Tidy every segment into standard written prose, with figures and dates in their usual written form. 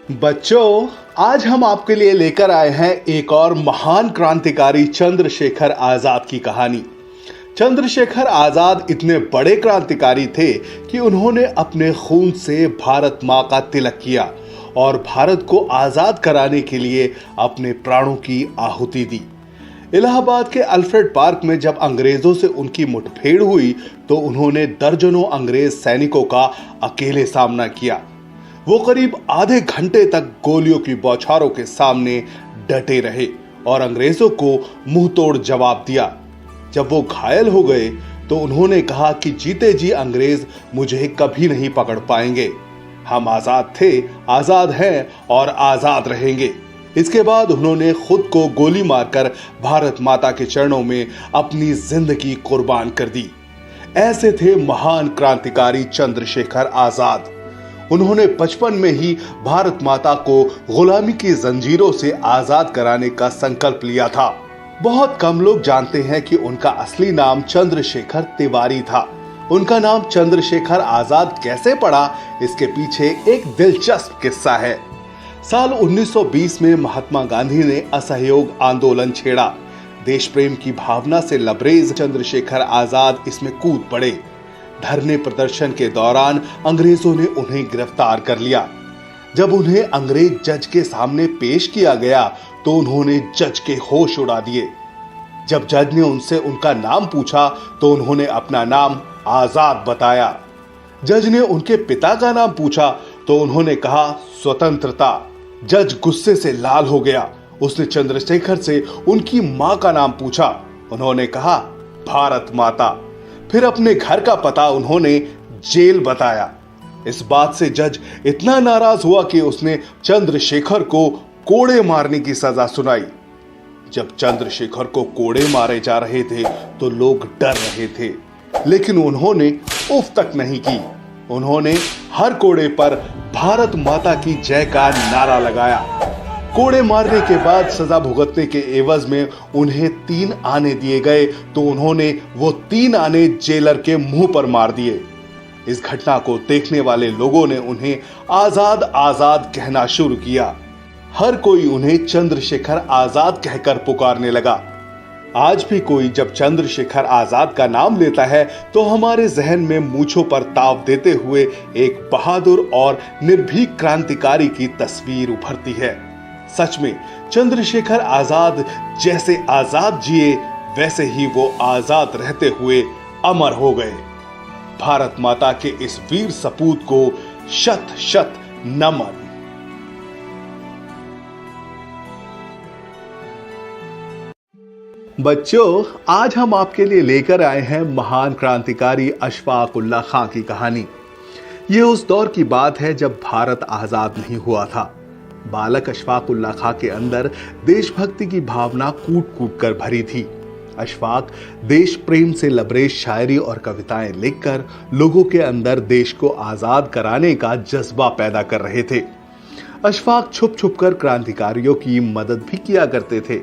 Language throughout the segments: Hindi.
बच्चों, आज हम आपके लिए लेकर आए हैं एक और महान क्रांतिकारी चंद्रशेखर आजाद की कहानी। चंद्रशेखर आजाद इतने बड़े क्रांतिकारी थे कि उन्होंने अपने खून से भारत मां का तिलक किया और भारत को आजाद कराने के लिए अपने प्राणों की आहुति दी। इलाहाबाद के अल्फ्रेड पार्क में जब अंग्रेजों से उनकी मुठभेड़ हुई तो उन्होंने दर्जनों अंग्रेज सैनिकों का अकेले सामना किया। वो करीब आधे घंटे तक गोलियों की बौछारों के सामने डटे रहे और अंग्रेजों को मुंह तोड़ जवाब दिया। जब वो घायल हो गए तो उन्होंने कहा कि जीते जी अंग्रेज मुझे कभी नहीं पकड़ पाएंगे। हम आजाद थे, आजाद हैं और आजाद रहेंगे। इसके बाद उन्होंने खुद को गोली मारकर भारत माता के चरणों में अपनी जिंदगी कुर्बान कर दी। ऐसे थे महान क्रांतिकारी चंद्रशेखर आजाद। उन्होंने बचपन में ही भारत माता को गुलामी की जंजीरों से आजाद कराने का संकल्प लिया था। बहुत कम लोग जानते हैं कि उनका असली नाम चंद्रशेखर तिवारी था। उनका नाम चंद्रशेखर आजाद कैसे पड़ा, इसके पीछे एक दिलचस्प किस्सा है। साल 1920 में महात्मा गांधी ने असहयोग आंदोलन छेड़ा। देश प्रेम की भावना से लबरेज चंद्रशेखर आजाद इसमें कूद पड़े। धरने प्रदर्शन के दौरान अंग्रेजों ने उन्हें गिरफ्तार कर लिया। जब उन्हें अंग्रेज जज के सामने पेश किया गया तो उन्होंने जज के होश उड़ा दिए। जब जज ने उनसे उनका नाम पूछा तो उन्होंने अपना नाम आजाद बताया। जज ने उनके पिता का नाम पूछा तो उन्होंने कहा स्वतंत्रता। जज गुस्से से लाल हो गया। उसने चंद्रशेखर से उनकी मां का नाम पूछा। उन्होंने कहा भारत माता। फिर अपने घर का पता उन्होंने जेल बताया। इस बात से जज इतना नाराज हुआ कि उसने चंद्रशेखर को कोड़े मारने की सजा सुनाई। जब चंद्रशेखर को कोड़े मारे जा रहे थे तो लोग डर रहे थे, लेकिन उन्होंने उफ तक नहीं की। उन्होंने हर कोड़े पर भारत माता की जय का नारा लगाया। कोड़े मारने के बाद सजा भुगतने के एवज में उन्हें 3 आने दिए गए तो उन्होंने वो 3 आने जेलर के मुंह पर मार दिए। इस घटना को देखने वाले लोगों ने उन्हें आजाद आजाद कहना शुरू किया। हर कोई उन्हें चंद्रशेखर आजाद कहकर पुकारने लगा। आज भी कोई जब चंद्रशेखर आजाद का नाम लेता है तो हमारे जहन में मूंछों पर ताव देते हुए एक बहादुर और निर्भीक क्रांतिकारी की तस्वीर उभरती है। सच में चंद्रशेखर आजाद जैसे आजाद जिए वैसे ही वो आजाद रहते हुए अमर हो गए। भारत माता के इस वीर सपूत को शत शत नमन। बच्चों, आज हम आपके लिए लेकर आए हैं महान क्रांतिकारी अशफाक उल्लाह खां की कहानी। ये उस दौर की बात है जब भारत आजाद नहीं हुआ था। बालक अशफाक उल्लाह खां के अंदर देशभक्ति की भावना कूट कूट कर भरी थी। अशफाक देश प्रेम से लबरेज शायरी और कविताएं लिखकर लोगों के अंदर देश को आजाद कराने का जज्बा पैदा कर रहे थे। अशफाक छुप छुप कर क्रांतिकारियों की मदद भी किया करते थे।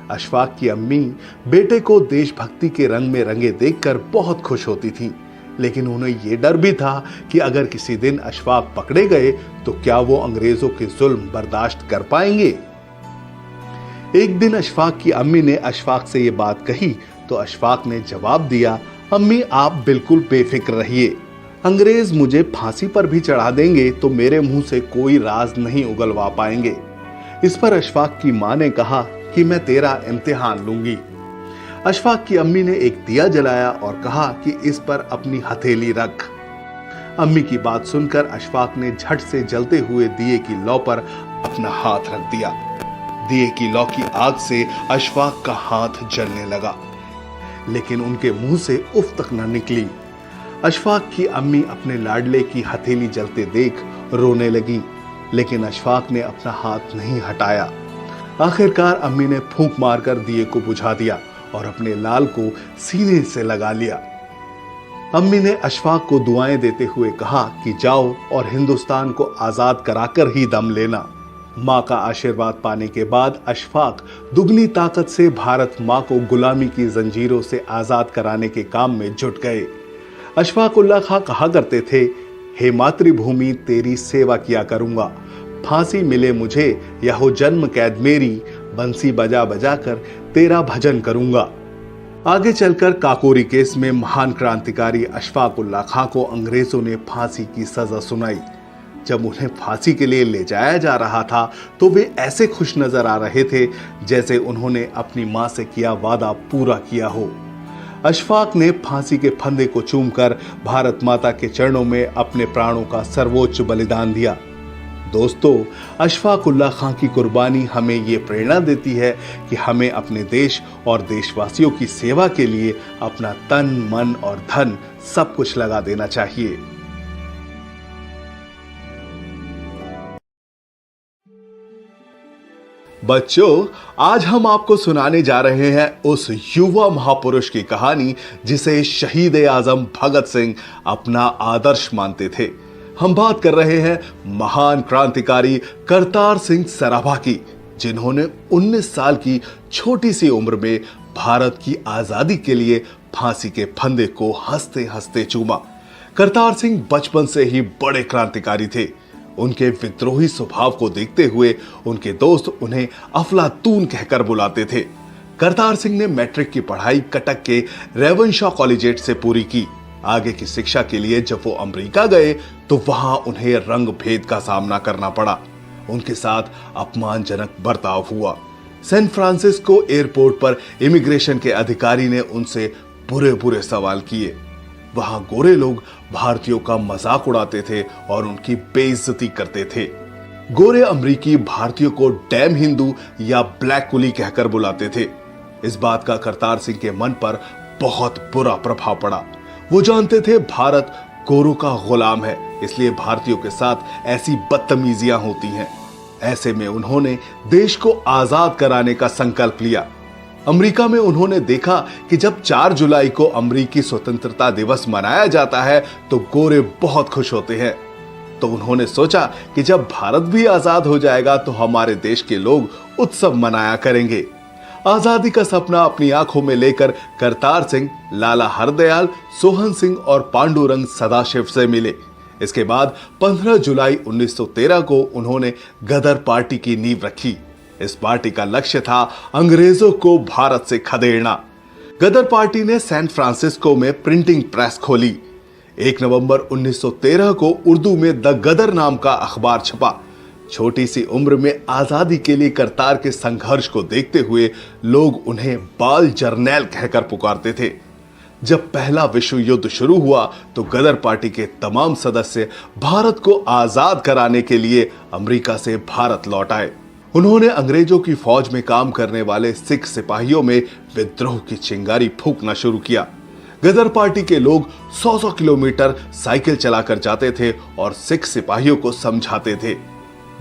अशफाक की अम्मी बेटे को देशभक्ति के रंग में रंगे देखकर बहुत खुश होती थी, लेकिन उन्हें यह डर भी था कि अगर किसी दिन अशफाक पकड़े गए तो क्या वो अंग्रेजों के जुल्म बर्दाश्त कर पाएंगे। एक दिन अशफाक की अम्मी ने अशफाक से ये बात कही तो अशफाक ने जवाब दिया, अम्मी आप बिल्कुल बेफिक्र रहिए। अंग्रेज मुझे फांसी पर भी चढ़ा देंगे तो मेरे मुंह से कोई राज नहीं उगलवा पाएंगे। इस पर अशफाक की मां ने कहा कि मैं तेरा इम्तिहान लूंगी। अशफाक की अम्मी ने एक दिया जलाया और कहा कि इस पर अपनी हथेली रख। अम्मी की बात सुनकर अशफाक ने झट से जलते हुए दिए की लौ पर अपना हाथ रख दिया। दिए की लौ की आग से अशफाक का हाथ जलने लगा, लेकिन उनके मुंह से उफ तक न निकली। अशफाक की अम्मी अपने लाडले की हथेली जलते देख रोने लगी, लेकिन अशफाक ने अपना हाथ नहीं हटाया। आखिरकार अम्मी ने फूंक मारकर दिए को बुझा दिया और अपने लाल को सीने से लगा लिया। अम्मी ने अशफाक को दुआएं देते हुए कहा कि जाओ और हिंदुस्तान को आजाद कराकर ही दम लेना। मां का आशीर्वाद पाने के बाद अशफाक दुगनी ताकत से भारत मां को गुलामी की जंजीरों से आजाद कराने के काम में जुट गए। अशफाक उल्लाह खां कहा करते थे, हे मातृभूमि तेरी सेवा किया करूंगा, फांसी मिले मुझे या हो जन्म कैद मेरी, बंसी बजा बजा कर तेरा भजन करूंगा। आगे चलकर काकोरी केस में महान क्रांतिकारी अशफाक उल्लाह खां को अंग्रेजों ने फांसी की सजा सुनाई। जब उन्हें फांसी के लिए ले जाया जा रहा था तो वे ऐसे खुश नजर आ रहे थे जैसे उन्होंने अपनी मां से किया वादा पूरा किया हो। अशफाक ने फांसी के फंदे को चूमकर भारत माता के चरणों में अपने प्राणों का सर्वोच्च बलिदान दिया। दोस्तों, अशफाक उल्लाह खां की कुर्बानी हमें ये प्रेरणा देती है कि हमें अपने देश और देशवासियों की सेवा के लिए अपना तन, मन और धन सब कुछ लगा देना चाहिए। बच्चों, आज हम आपको सुनाने जा रहे हैं उस युवा महापुरुष की कहानी जिसे शहीद आजम भगत सिंह अपना आदर्श मानते थे। हम बात कर रहे हैं महान क्रांतिकारी करतार सिंह सराभा की, जिन्होंने 19 साल की छोटी सी उम्र में भारत की आजादी के लिए फांसी के फंदे को हंसते हंसते चूमा। करतार सिंह बचपन से ही बड़े क्रांतिकारी थे। उनके विद्रोही स्वभाव को देखते हुए उनके दोस्त उन्हें अफलातून कहकर बुलाते थे। करतार सिंह ने मैट्रिक की पढ़ाई कटक के रेवनशॉ कॉलेजिएट से पूरी की। आगे की शिक्षा के लिए जब वो अमेरिका गए तो वहां उन्हें रंग भेद का सामना करना पड़ा। उनके साथ अपमानजनक बर्ताव हुआ। सैन फ्रांसिस्को एयरपोर्ट पर इमिग्रेशन के अधिकारी ने उनसे बुरे बुरे सवाल किए। वहां गोरे लोग भारतीयों का मजाक उड़ाते थे और उनकी बेइज्जती करते थे। गोरे अमरीकी भारतीयों को डैम हिंदू या ब्लैक कुली कहकर बुलाते थे। इस बात का करतार सिंह के मन पर बहुत बुरा प्रभाव पड़ा। वो जानते थे भारत गोरों का गुलाम है, इसलिए भारतीयों के साथ ऐसी बदतमीजियां होती हैं। ऐसे में उन्होंने देश को आजाद कराने का संकल्प लिया। अमेरिका में उन्होंने देखा कि जब 4 जुलाई को अमेरिकी स्वतंत्रता दिवस मनाया जाता है तो गोरे बहुत खुश होते हैं। तो उन्होंने सोचा कि जब भारत भी आजाद हो जाएगा तो हमारे देश के लोग उत्सव मनाया करेंगे। आजादी का सपना अपनी आंखों में लेकर करतार सिंह लाला हरदयाल, सोहन सिंह और पांडुरंग सदाशिव से मिले। इसके बाद 15 जुलाई 1913 को उन्होंने गदर पार्टी की नींव रखी। इस पार्टी का लक्ष्य था अंग्रेजों को भारत से खदेड़ना। गदर पार्टी ने सैन फ्रांसिस्को में प्रिंटिंग प्रेस खोली। 1 नवंबर 1913 को उर्दू में द गदर नाम का अखबार छपा। छोटी सी उम्र में आजादी के लिए करतार के संघर्ष को देखते हुए लोग उन्हें बाल जर्नैल कहकर पुकारते थे। जब पहला विश्व युद्ध शुरू हुआ तो गदर पार्टी के तमाम सदस्य भारत को आजाद कराने के लिए अमेरिका से भारत लौट आए। उन्होंने अंग्रेजों की फौज में काम करने वाले सिख सिपाहियों में विद्रोह की चिंगारी फूंकना शुरू किया। गदर पार्टी के लोग 100 किलोमीटर साइकिल चलाकर जाते थे और सिख सिपाहियों को समझाते थे।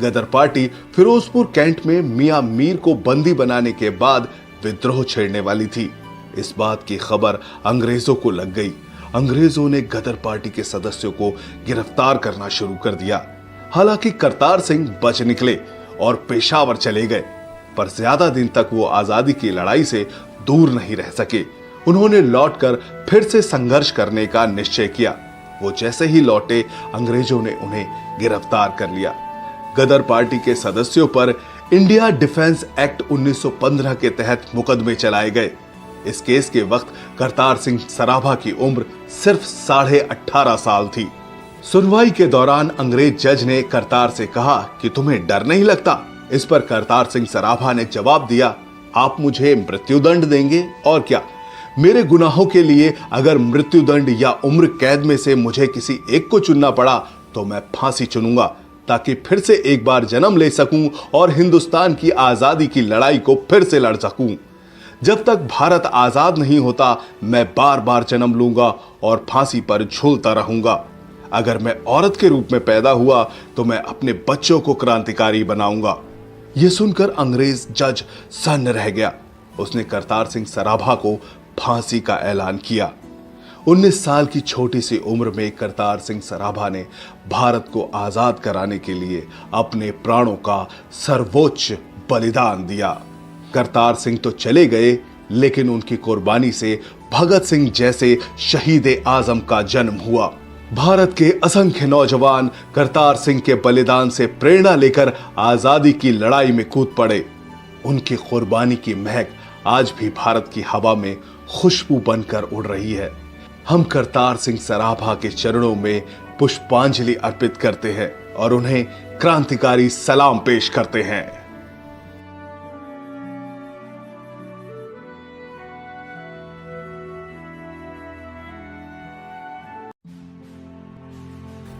गदर पार्टी फिरोजपुर कैंट में मियां मीर को बंदी बनाने के बाद विद्रोह छेड़ने वाली थी। इस बात की खबर अंग्रेजों को लग गई। अंग्रेजों ने गदर पार्टी के सदस्यों को गिरफ्तार करना शुरू कर दिया। हालांकि करतार सिंह बच निकले और पेशावर चले गए, पर ज्यादा दिन तक वो आजादी की लड़ाई से दूर नहीं रह सके। उन्होंने लौटकर फिर से संघर्ष करने का निश्चय किया। वो जैसे ही लौटे अंग्रेजों ने उन्हें गिरफ्तार कर लिया। गदर पार्टी के सदस्यों पर इंडिया डिफेंस एक्ट 1915 के तहत मुकदमे चलाए गए। इस केस के वक्त करतार सिंह सराभा की उम्र सिर्फ 18.5 साल थी। सुनवाई के दौरान अंग्रेज जज ने करतार से कहा कि तुम्हें डर नहीं लगता। इस पर करतार सिंह सराभा ने जवाब दिया, आप मुझे मृत्युदंड देंगे और क्या, मेरे गुनाहों के लिए अगर मृत्युदंड या उम्र कैद में से मुझे किसी एक को चुनना पड़ा तो मैं फांसी चुनूंगा, ताकि फिर से एक बार जन्म ले सकूं और हिंदुस्तान की आजादी की लड़ाई को फिर से लड़ सकूं। जब तक भारत आजाद नहीं होता मैं बार बार जन्म लूंगा और फांसी पर झूलता रहूंगा। अगर मैं औरत के रूप में पैदा हुआ तो मैं अपने बच्चों को क्रांतिकारी बनाऊंगा। यह सुनकर अंग्रेज जज सन्न रह गया। उसने करतार सिंह सराभा को फांसी का ऐलान किया। 19 साल की छोटी सी उम्र में करतार सिंह सराभा ने भारत को आजाद कराने के लिए अपने प्राणों का सर्वोच्च बलिदान दिया। करतार सिंह तो चले गए, लेकिन उनकी कुर्बानी से भगत सिंह जैसे शहीद आजम का जन्म हुआ। भारत के असंख्य नौजवान करतार सिंह के बलिदान से प्रेरणा लेकर आजादी की लड़ाई में कूद पड़े। उनकी कुर्बानी की महक आज भी भारत की हवा में खुशबू बनकर उड़ रही है। हम करतार सिंह सराभा के चरणों में पुष्पांजलि अर्पित करते हैं और उन्हें क्रांतिकारी सलाम पेश करते हैं।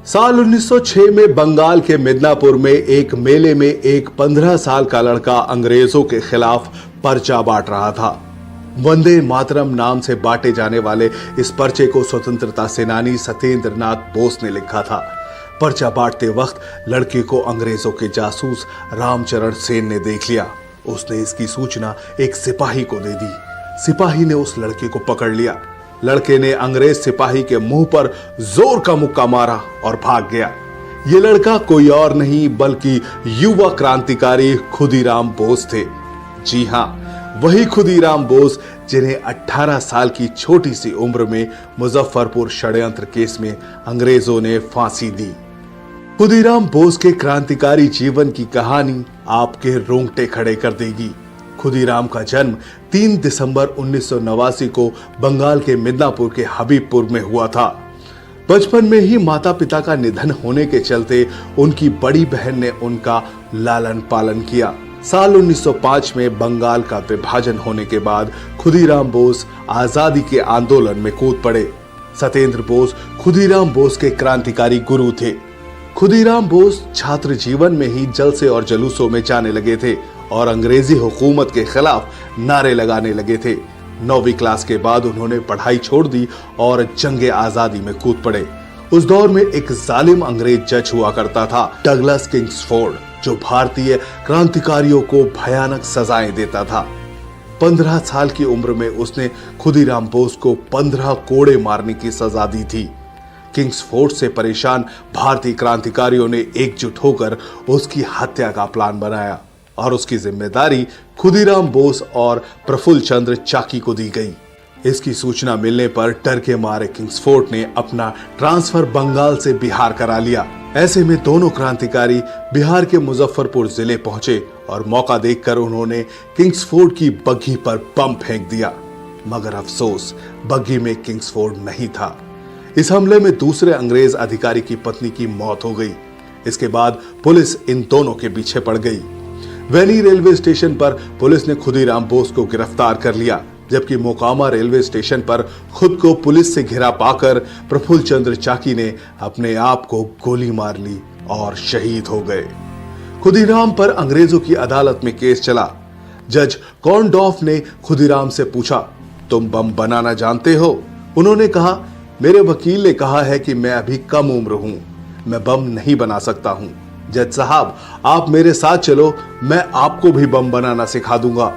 साल 1906 में बंगाल के मिदनापुर में एक मेले में एक 15 साल का लड़का अंग्रेजों के खिलाफ पर्चा बांट रहा था। वंदे मातरम नाम से बांटे जाने वाले इस पर्चे को स्वतंत्रता सेनानी सत्येंद्र नाथ बोस ने लिखा था। पर्चा बांटते वक्त लड़के को अंग्रेजों के जासूस रामचरण सेन ने देख लिया। उसने इसकी सूचना एक सिपाही को दे दी। सिपाही ने उस लड़के को पकड़ लिया। लड़के ने अंग्रेज सिपाही के मुंह पर जोर का मुक्का मारा और भाग गया। ये लड़का कोई और नहीं बल्कि युवा क्रांतिकारी खुदीराम बोस थे। जी हां, वही खुदीराम बोस जिन्हें 18 साल की छोटी सी उम्र में मुजफ्फरपुर षड्यंत्र केस में अंग्रेजों ने फांसी दी। खुदीराम बोस के क्रांतिकारी जीवन की कहानी आपके रोंगटे खड़े कर देगी। खुदीराम का जन्म 3 दिसंबर 1989 को बंगाल के मिदनापुर के हबीबपुर में हुआ था। बचपन में ही माता पिता का निधन होने के चलते उनकी बड़ी बहन ने उनका लालन पालन किया। साल 1905 में बंगाल का विभाजन होने के बाद खुदीराम बोस आजादी के आंदोलन में कूद पड़े। सत्येंद्र बोस खुदीराम बोस के क्रांतिकारी गुरु थे। खुदीराम बोस छात्र जीवन में ही जलसे और जुलूसों में जाने लगे थे और अंग्रेजी हुकूमत के खिलाफ नारे लगाने लगे थे। 9वीं क्लास के बाद उन्होंने पढ़ाई छोड़ दी और जंगे आजादी में कूद पड़े। उस दौर में एक जालिम अंग्रेज जज हुआ करता था, डगलस किंग्सफोर्ड, जो भारतीय क्रांतिकारियों को भयानक सजाएं देता था। 15 साल की उम्र में उसने खुदीराम बोस को 15 कोड़े मारने की सजा दी थी। किंग्सफोर्ड से परेशान भारतीय क्रांतिकारियों ने एकजुट होकर उसकी हत्या का प्लान बनाया और उसकी जिम्मेदारी खुदीराम बोस और प्रफुल्ल चंद्र चाकी को दी गई। इसकी सूचना मिलने पर डर के मारे किंग्सफोर्ड ने अपना ट्रांसफर बंगाल से बिहार करा लिया। ऐसे में दोनों क्रांतिकारी बिहार के मुजफ्फरपुर जिले पहुंचे और मौका देखकर उन्होंने किंग्सफोर्ड की बग्घी पर बम फेंक दिया। मगर अफसोस, बग्घी में किंग्सफोर्ड नहीं था। इस हमले में दूसरे अंग्रेज अधिकारी की पत्नी की मौत हो गई। इसके बाद पुलिस इन दोनों के पीछे पड़ गई। वैली रेलवे स्टेशन पर पुलिस ने खुदीराम बोस को गिरफ्तार कर लिया, जबकि मोकामा रेलवे स्टेशन पर खुद को पुलिस से घिरा पाकर प्रफुल्ल चंद्र चाकी ने अपने आप को गोली मार ली और शहीद हो गए। खुदीराम पर अंग्रेजों की अदालत में केस चला। जज कॉर्नडॉफ ने खुदीराम से पूछा, तुम बम बनाना जानते हो? उन्होंने कहा, मेरे वकील ने कहा है कि मैं अभी कम उम्र हूं, मैं बम नहीं बना सकता हूं। जज साहब, आप मेरे साथ चलो, मैं आपको भी बम बनाना सिखा दूंगा।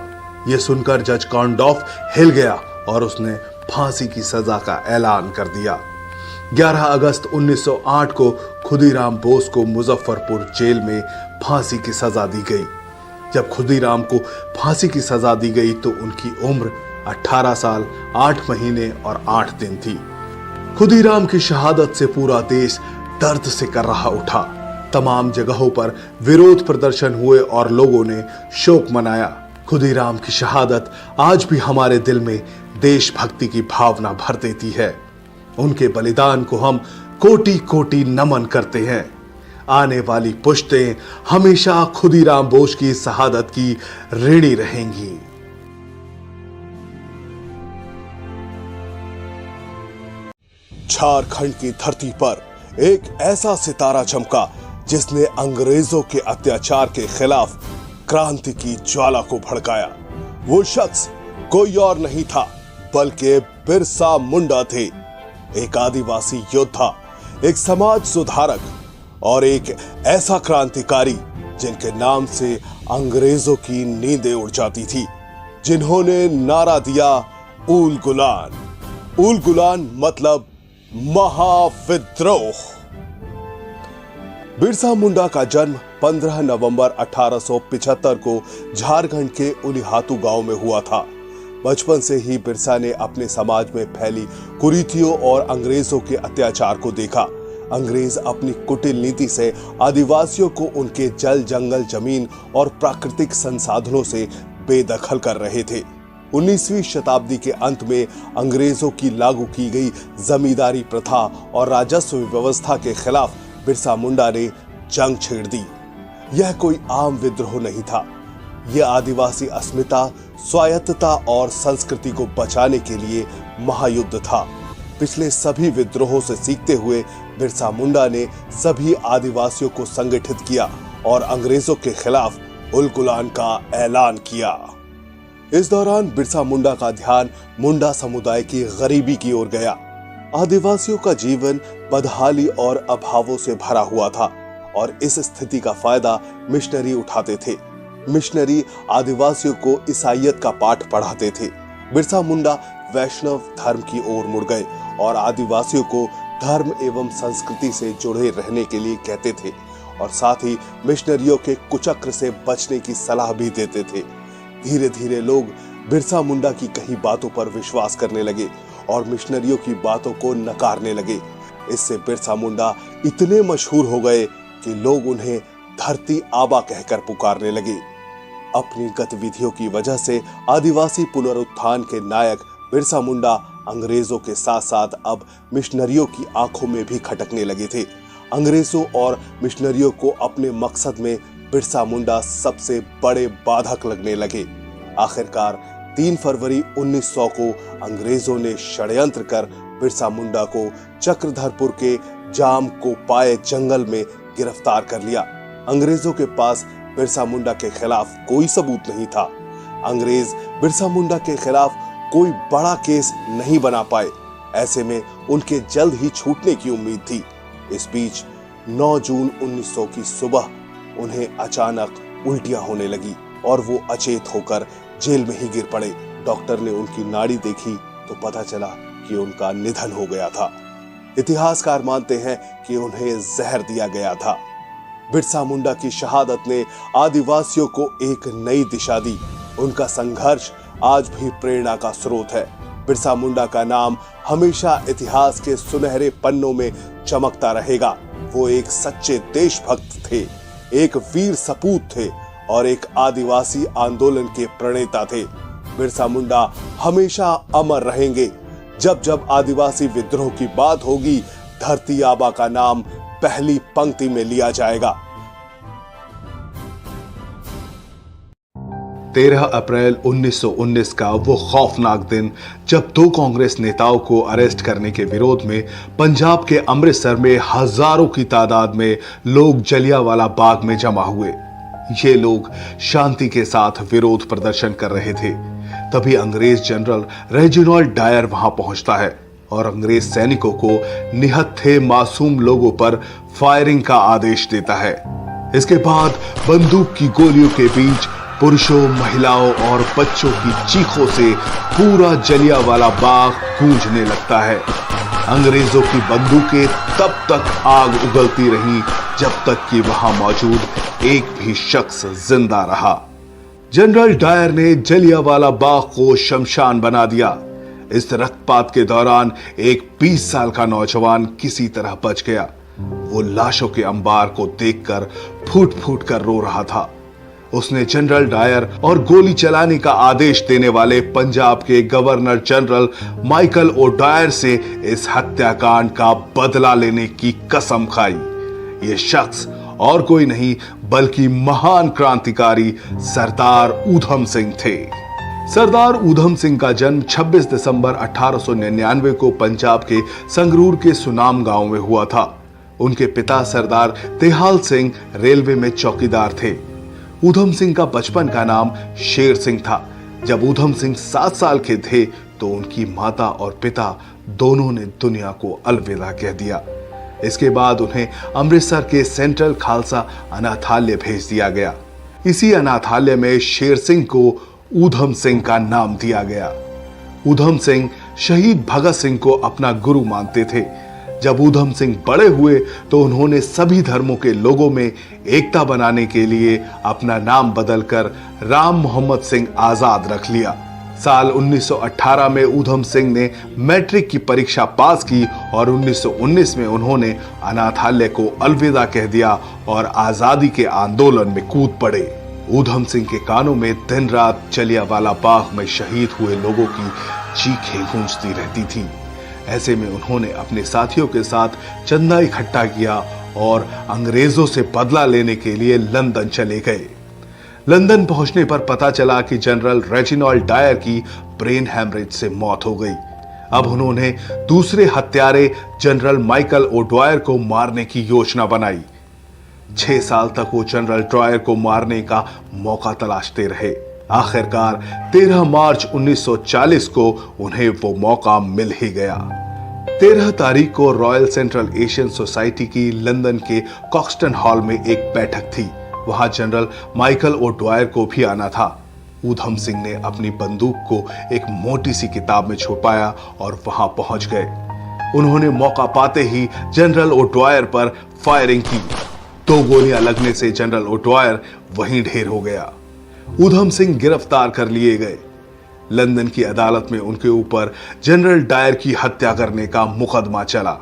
यह सुनकर जज कॉर्नडॉफ हिल गया और उसने फांसी की सजा का ऐलान कर दिया। 11 अगस्त 1908 को खुदीराम बोस को मुजफ्फरपुर जेल में फांसी की सजा दी गई। जब खुदीराम को फांसी की सजा दी गई तो उनकी उम्र 18 साल 8 महीने और 8 दिन थी। खुदीराम की शहादत से पूरा देश दर्द से कर रहा उठा। तमाम जगहों पर विरोध प्रदर्शन हुए और लोगों ने शोक मनाया। खुदीराम की शहादत आज भी हमारे दिल में देशभक्ति की भावना भर देती है। उनके बलिदान को हम कोटि कोटि नमन करते हैं। आने वाली पुश्तें हमेशा खुदीराम बोस की शहादत की ऋणी रहेंगी। झारखंड की धरती पर एक ऐसा सितारा चमका जिसने अंग्रेजों के अत्याचार के खिलाफ क्रांति की ज्वाला को भड़काया। वो शख्स कोई और नहीं था बल्कि बिरसा मुंडा थे, एक आदिवासी योद्धा, एक समाज सुधारक और एक ऐसा क्रांतिकारी जिनके नाम से अंग्रेजों की नींदें उड़ जाती थी, जिन्होंने नारा दिया, ऊल गुलान। ऊल गुलान मतलब महाविद्रोह। बिरसा मुंडा का जन्म 15 नवंबर 1875 को झारखंड के उलिहातू गांव में हुआ था। बचपन से ही बिरसा ने अपने समाज में फैली कुरीतियों और अंग्रेजों के अत्याचार को देखा। अंग्रेज अपनी कुटिल नीति से आदिवासियों को उनके जल, जंगल, जमीन और प्राकृतिक संसाधनों से बेदखल कर रहे थे। 19वीं शताब्दी के अंत में अंग्रेजों की लागू की गई जमींदारी प्रथा और राजस्व व्यवस्था के खिलाफ बिरसा मुंडा ने जंग छेड़ दी। यह कोई आम विद्रोह नहीं था। यह आदिवासी अस्मिता, स्वायत्तता और संस्कृति को बचाने के लिए महायुद्ध था। पिछले सभी विद्रोहों से सीखते हुए बिरसा मुंडा ने सभी आदिवासियों को संगठित किया और अंग्रेजों के खिलाफ उलगुलान का ऐलान किया। इस दौरान बिरसा मुंडा का ध्यान मुंडा समुदाय की गरीबी की ओर गया। आदिवासियों का जीवन बदहाली और अभावों से भरा हुआ था और इस स्थिति का फायदा मिशनरी उठाते थे। मिशनरी आदिवासियों को ईसाईयत का पाठ पढ़ाते थे। बिरसा मुंडा वैष्णव धर्म की ओर मुड़ गए और आदिवासियों को धर्म एवं संस्कृति से जुड़े रहने के लिए कहते थे और साथ ही मिशनरियों के कुचक्र से बचने की सलाह भी देते थे। धीरे धीरे लोग बिरसा मुंडा की कही बातों पर विश्वास करने लगे और मिशनरियों की बातों को नकारने लगे। इससे बिरसा मुंडा इतने मशहूर हो गए कि लोग उन्हें धरती आबा कहकर पुकारने लगे। अपनी गतिविधियों की वजह से आदिवासी पुनरुत्थान के नायक बिरसा मुंडा अंग्रेजों के साथ साथ अब मिशनरियों की आंखों में भी खटकने लगे थे। अंग्रेजों और मिशनरियों को अपने मकसद में बिरसा मुंडा सबसे बड़े बाधक लगने लगे। आखिरकार 3 फरवरी 1900 को अंग्रेजों ने षड्यंत्र कर बिरसा मुंडा को चक्रधरपुर के जाम को पाए जंगल में गिरफ्तार कर लिया। अंग्रेजों के पास बिरसा मुंडा के खिलाफ कोई सबूत नहीं था। अंग्रेज बिरसा मुंडा के खिलाफ कोई बड़ा केस नहीं बना पाए। ऐसे में उनके जल्द ही छूटने की उम्मीद थी। इस बीच 9 जून 1900 की सुबह उन्हें अचानक उल्टियां होने लगी और वो अचेत होकर जेल में ही गिर पड़े। डॉक्टर ने उनकी नाड़ी देखी तो पता चला कि उनका निधन हो गया था। इतिहासकार मानते हैं कि उन्हें जहर दिया गया था। बिरसा मुंडा की शहादत ने आदिवासियों को एक नई दिशा दी। उनका संघर्ष आज भी प्रेरणा का स्रोत है। बिरसा मुंडा का नाम हमेशा इतिहास के सुनहरे पन्नों में चमकता रहेगा। वो एक सच्चे देशभक्त थे, एक वीर सपूत थे और एक आदिवासी आंदोलन के प्रणेता थे। बिरसा मुंडा हमेशा अमर रहेंगे। जब जब आदिवासी विद्रोह की बात होगी, धरती आबा का नाम पहली पंक्ति में लिया जाएगा। 13 अप्रैल 1919 का वो खौफनाक दिन जब 2 कांग्रेस नेताओं को अरेस्ट करने के विरोध में पंजाब के अमृतसर में हजारों की तादाद में लोग जलियांवाला बाग में जमा हुए। ये लोग शांति के साथ विरोध प्रदर्शन कर रहे थे। तभी अंग्रेज जनरल रेजिनाल्ड डायर वहां पहुंचता है और अंग्रेज सैनिकों को निहत्थे मासूम लोगों पर फायरिंग का आदेश देता है। इसके बाद बंदूक की गोलियों के बीच पुरुषों, महिलाओं और बच्चों की चीखों से पूरा जलियांवाला बाग गूंजने लगता है। अंग्रेजों की बंदूकें तब तक आग उगलती रहीं जब तक कि वहां मौजूद एक भी शख्स जिंदा रहा। जनरल डायर ने जलियांवाला बाग को शमशान बना दिया। इस रक्तपात के दौरान एक 20 साल का नौजवान किसी तरह बच गया। वो लाशों के अंबार को देखकर फूट फूट कर रो रहा था। उसने जनरल डायर और गोली चलाने का आदेश देने वाले पंजाब के गवर्नर जनरल माइकल ओडायर से इस हत्याकांड का बदला लेने की कसम खाई। ये शख्स और कोई नहीं बल्कि महान क्रांतिकारी सरदार ऊधम सिंह थे। सरदार ऊधम सिंह का जन्म 26 दिसंबर 1899 को पंजाब के संगरूर के सुनाम गांव में हुआ था। उनके पिता सरदार तेहाल सिंह रेलवे में चौकीदार थे। ऊधम सिंह का बचपन का नाम शेर सिंह था। जब ऊधम सिंह 7 साल के थे तो उनकी माता और पिता दोनों ने दुनिया को अलविदा कह दिया। इसके बाद उन्हें अमृतसर के सेंट्रल खालसा अनाथालय भेज दिया गया। इसी अनाथालय में शेर सिंह को ऊधम सिंह का नाम दिया गया। ऊधम सिंह शहीद भगत सिंह को अपना गुरु मानते थे। जब ऊधम सिंह बड़े हुए तो उन्होंने सभी धर्मों के लोगों में एकता बनाने के लिए अपना नाम बदलकर राम मोहम्मद सिंह आजाद रख लिया। साल 1918 में ऊधम सिंह ने मैट्रिक की परीक्षा पास की और 1919 में उन्होंने अनाथालय को अलविदा कह दिया और आजादी के आंदोलन में कूद पड़े। ऊधम सिंह के कानों में दिन रात जलियांवाला बाग में शहीद हुए लोगों की चीखें गूंजती रहती थीं। ऐसे में उन्होंने अपने साथियों के साथ चंदा इकट्ठा किया और अंग्रेजों से बदला लेने के लिए लंदन चले गए। लंदन पहुंचने पर पता चला कि जनरल रेजिनाल्ड डायर की ब्रेन हैमरेज से मौत हो गई। अब उन्होंने दूसरे हत्यारे जनरल माइकल ओड्वायर को मारने की योजना बनाई। 6 साल तक वो जनरल ड्रायर को मारने का मौका तलाशते रहे। आखिरकार 13 मार्च 1940 को उन्हें वो मौका मिल ही गया। 13 तारीख को रॉयल सेंट्रल एशियन सोसाइटी की लंदन के कॉक्सटन हॉल में एक बैठक थी। वहां जनरल माइकल ओड्वायर को भी आना था। ऊधम सिंह ने अपनी बंदूक को एक मोटी सी किताब में छुपाया और वहां पहुंच गए। उन्होंने मौका पाते ही जनरल ओड्वायर पर फायरिंग की। 2 गोलियां लगने से जनरल ओड्वायर वहीं ढेर हो गया। ऊधम सिंह गिरफ्तार कर लिए गए। लंदन की अदालत में उनके ऊपर जनरल डायर की हत्या करने का मुकदमा चला।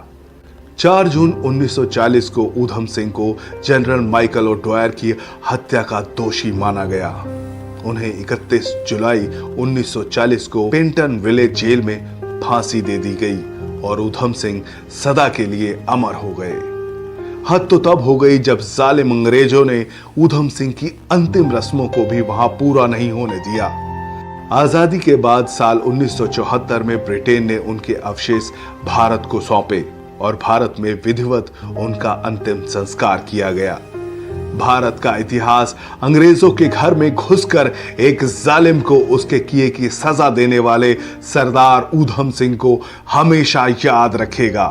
4 जून 1940 को ऊधम सिंह को जनरल माइकल ओड्वायर की हत्या का दोषी माना गया। उन्हें 31 जुलाई 1940 को पेंटन विलेज जेल में फांसी दे दी गई और ऊधम सिंह सदा के लिए अमर हो गए। हद तो तब हो गई जब जालिम अंग्रेजों ने ऊधम सिंह की अंतिम रस्मों को भी वहां पूरा नहीं होने दिया। आजादी के बाद साल 1974 में ब्रिटेन ने उनके अवशेष भारत को सौंपे और भारत में विधिवत उनका अंतिम संस्कार किया गया। भारत का इतिहास अंग्रेजों के घर में घुसकर एक जालिम को उसके किए की सजा देने वाले सरदार ऊधम सिंह को हमेशा याद रखेगा।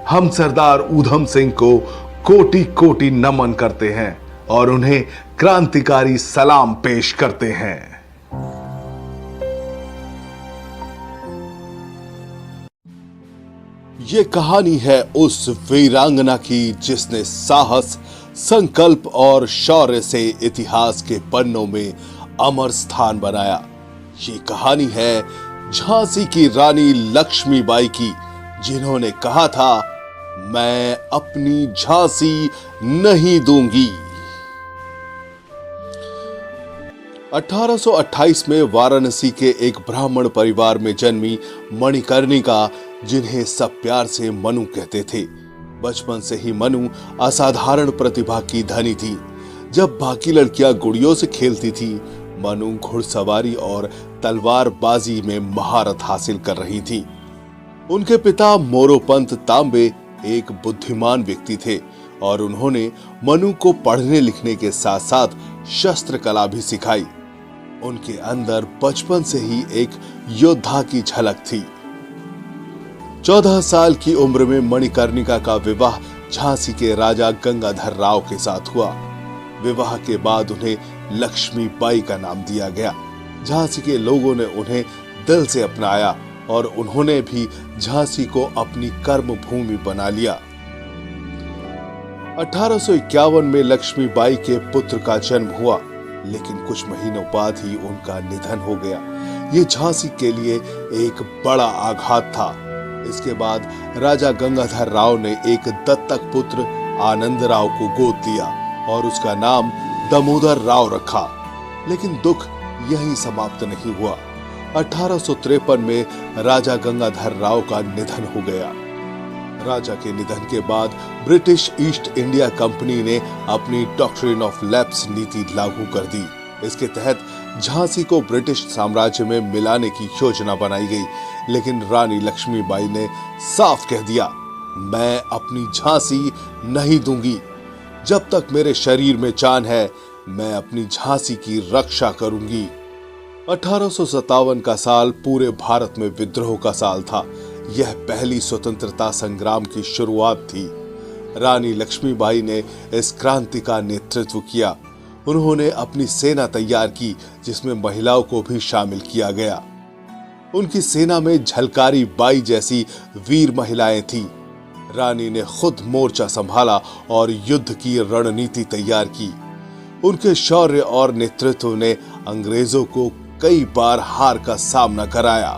हम सरदार ऊधम सिंह को कोटि कोटि नमन करते हैं और उन्हें क्रांतिकारी सलाम पेश करते हैं। ये कहानी है उस वीरांगना की जिसने साहस, संकल्प और शौर्य से इतिहास के पन्नों में अमर स्थान बनाया। ये कहानी है झांसी की रानी लक्ष्मीबाई की, जिन्होंने कहा था, मैं अपनी झांसी नहीं दूंगी। 1828 में वाराणसी के एक ब्राह्मण परिवार में जन्मी मणिकर्णिका, जिन्हें सब प्यार से मनु कहते थे। बचपन से ही मनु असाधारण प्रतिभा की धनी थी। जब बाकी लड़कियां गुड़ियों से खेलती थी, मनु घुड़सवारी और तलवारबाजी में महारत हासिल कर रही थी। उनके पिता मोरोपंत तांबे एक बुद्धिमान व्यक्ति थे और उन्होंने मनु को पढ़ने लिखने के साथ साथ शस्त्र कला भी सिखाई। उनके अंदर बचपन से ही एक योद्धा की झलक थी। 14 साल की उम्र में मणिकर्णिका का विवाह झांसी के राजा गंगाधर राव के साथ हुआ। विवाह के बाद उन्हें लक्ष्मीबाई का नाम दिया गया। झांसी के लोगों ने उन्हें दिल से अपनाया और उन्होंने भी झांसी को अपनी कर्म भूमि बना लिया। 1851 में लक्ष्मीबाई के पुत्र का जन्म हुआ, लेकिन कुछ महीनों बाद ही उनका निधन हो गया। ये झांसी के लिए एक बड़ा आघात था। इसके बाद राजा गंगाधर राव ने एक दत्तक पुत्र आनंद राव को गोद लिया और उसका नाम दामोदर राव रखा। लेकिन दुख यहीं समाप्त नहीं हुआ। 1853 में राजा गंगाधर राव का निधन हो गया। राजा के निधन के बाद ब्रिटिश ईस्ट इंडिया कंपनी ने अपनी डॉक्ट्रिन ऑफ लैप्स नीति लागू कर दी। इसके तहत झांसी को ब्रिटिश साम्राज्य में मिलाने की योजना बनाई गई, लेकिन रानी लक्ष्मीबाई ने साफ कह दिया, मैं अपनी झांसी नहीं दूंगी। जब तक मेरे शरीर में जान है, मैं अपनी झांसी की रक्षा करूंगी। 1857 का साल पूरे भारत में विद्रोह का साल था। यह पहली स्वतंत्रता संग्राम की शुरुआत थी। रानी लक्ष्मीबाई ने इस क्रांति का नेतृत्व किया। उन्होंने अपनी सेना तैयार की, जिसमें महिलाओं को भी शामिल किया गया। उनकी सेना में झलकारी बाई जैसी वीर महिलाएं थीं। रानी ने खुद मोर्चा संभाला और युद्ध की रणनीति तैयार की। उनके शौर्य और नेतृत्व ने अंग्रेजों को कई बार हार का सामना कराया।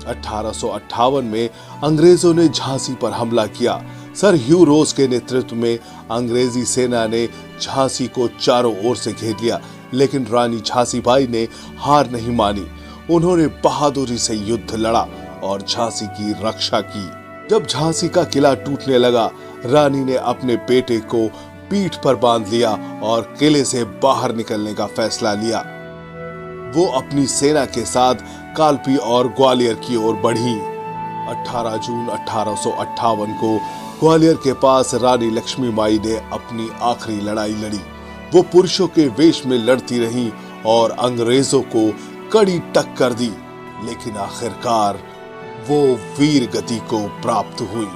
1858 में अंग्रेजों ने झांसी पर हमला किया। सर ह्यू रोज के नेतृत्व में अंग्रेजी सेना ने झांसी को चारों ओर से घेर लिया, लेकिन रानी झांसी बाई ने हार नहीं मानी। उन्होंने बहादुरी से युद्ध लड़ा और झांसी की रक्षा की। जब झांसी का किला टूटने लगा, रानी ने अपने बेटे को पीठ पर बांध लिया और किले से बाहर निकलने का फैसला लिया। वो अपनी सेना के साथ कालपी और ग्वालियर की ओर बढ़ी। 18 जून 1858 को ग्वालियर के पास रानी लक्ष्मीबाई ने अपनी आखिरी लड़ाई लड़ी। वो पुरुषों के वेश में लड़ती रही और अंग्रेजों को कड़ी टक्कर दी, लेकिन आखिरकार वो वीर गति को प्राप्त हुई।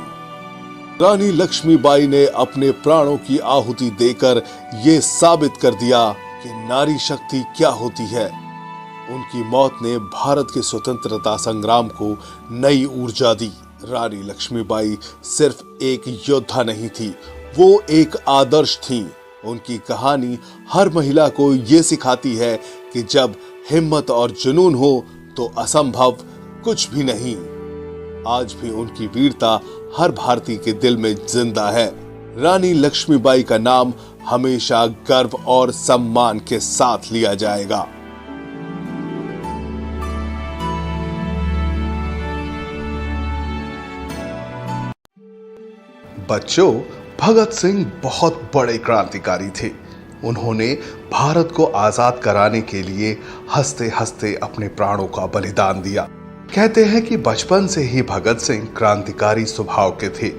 रानी लक्ष्मीबाई ने अपने प्राणों की आहुति देकर ये साबित कर दिया कि नारी शक्ति क्या होती है। उनकी मौत ने भारत के स्वतंत्रता संग्राम को नई ऊर्जा दी। रानी लक्ष्मीबाई सिर्फ एक योद्धा नहीं थी, वो एक आदर्श थी। उनकी कहानी हर महिला को ये सिखाती है कि जब हिम्मत और जुनून हो तो असंभव कुछ भी नहीं। आज भी उनकी वीरता हर भारतीय के दिल में जिंदा है। रानी लक्ष्मीबाई का नाम हमेशा गर्व और सम्मान के साथ लिया जाएगा। बच्चों, भगत सिंह बहुत बड़े क्रांतिकारी थे। उन्होंने भारत को आजाद कराने के लिए हंसते हंसते अपने प्राणों का बलिदान दिया। कहते हैं कि बचपन से ही भगत सिंह क्रांतिकारी स्वभाव के थे।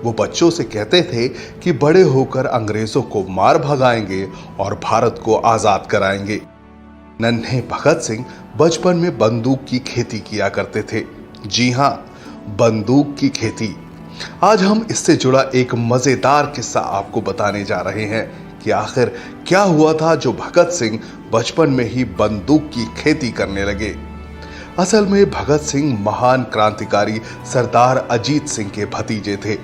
वो बच्चों से कहते थे कि बड़े होकर अंग्रेजों को मार भगाएंगे और भारत को आजाद कराएंगे। नन्हे भगत सिंह बचपन में बंदूक की खेती किया करते थे। जी हां, बंदूक की खेती। आज हम इससे जुड़ा एक मजेदार किस्सा आपको बताने जा रहे हैं कि आखिर क्या हुआ था जो भगत सिंह बचपन में ही बंदूक की खेती करने लगे। असल में भगत सिंह महान क्रांतिकारी सरदार अजीत सिंह के भतीजे थे।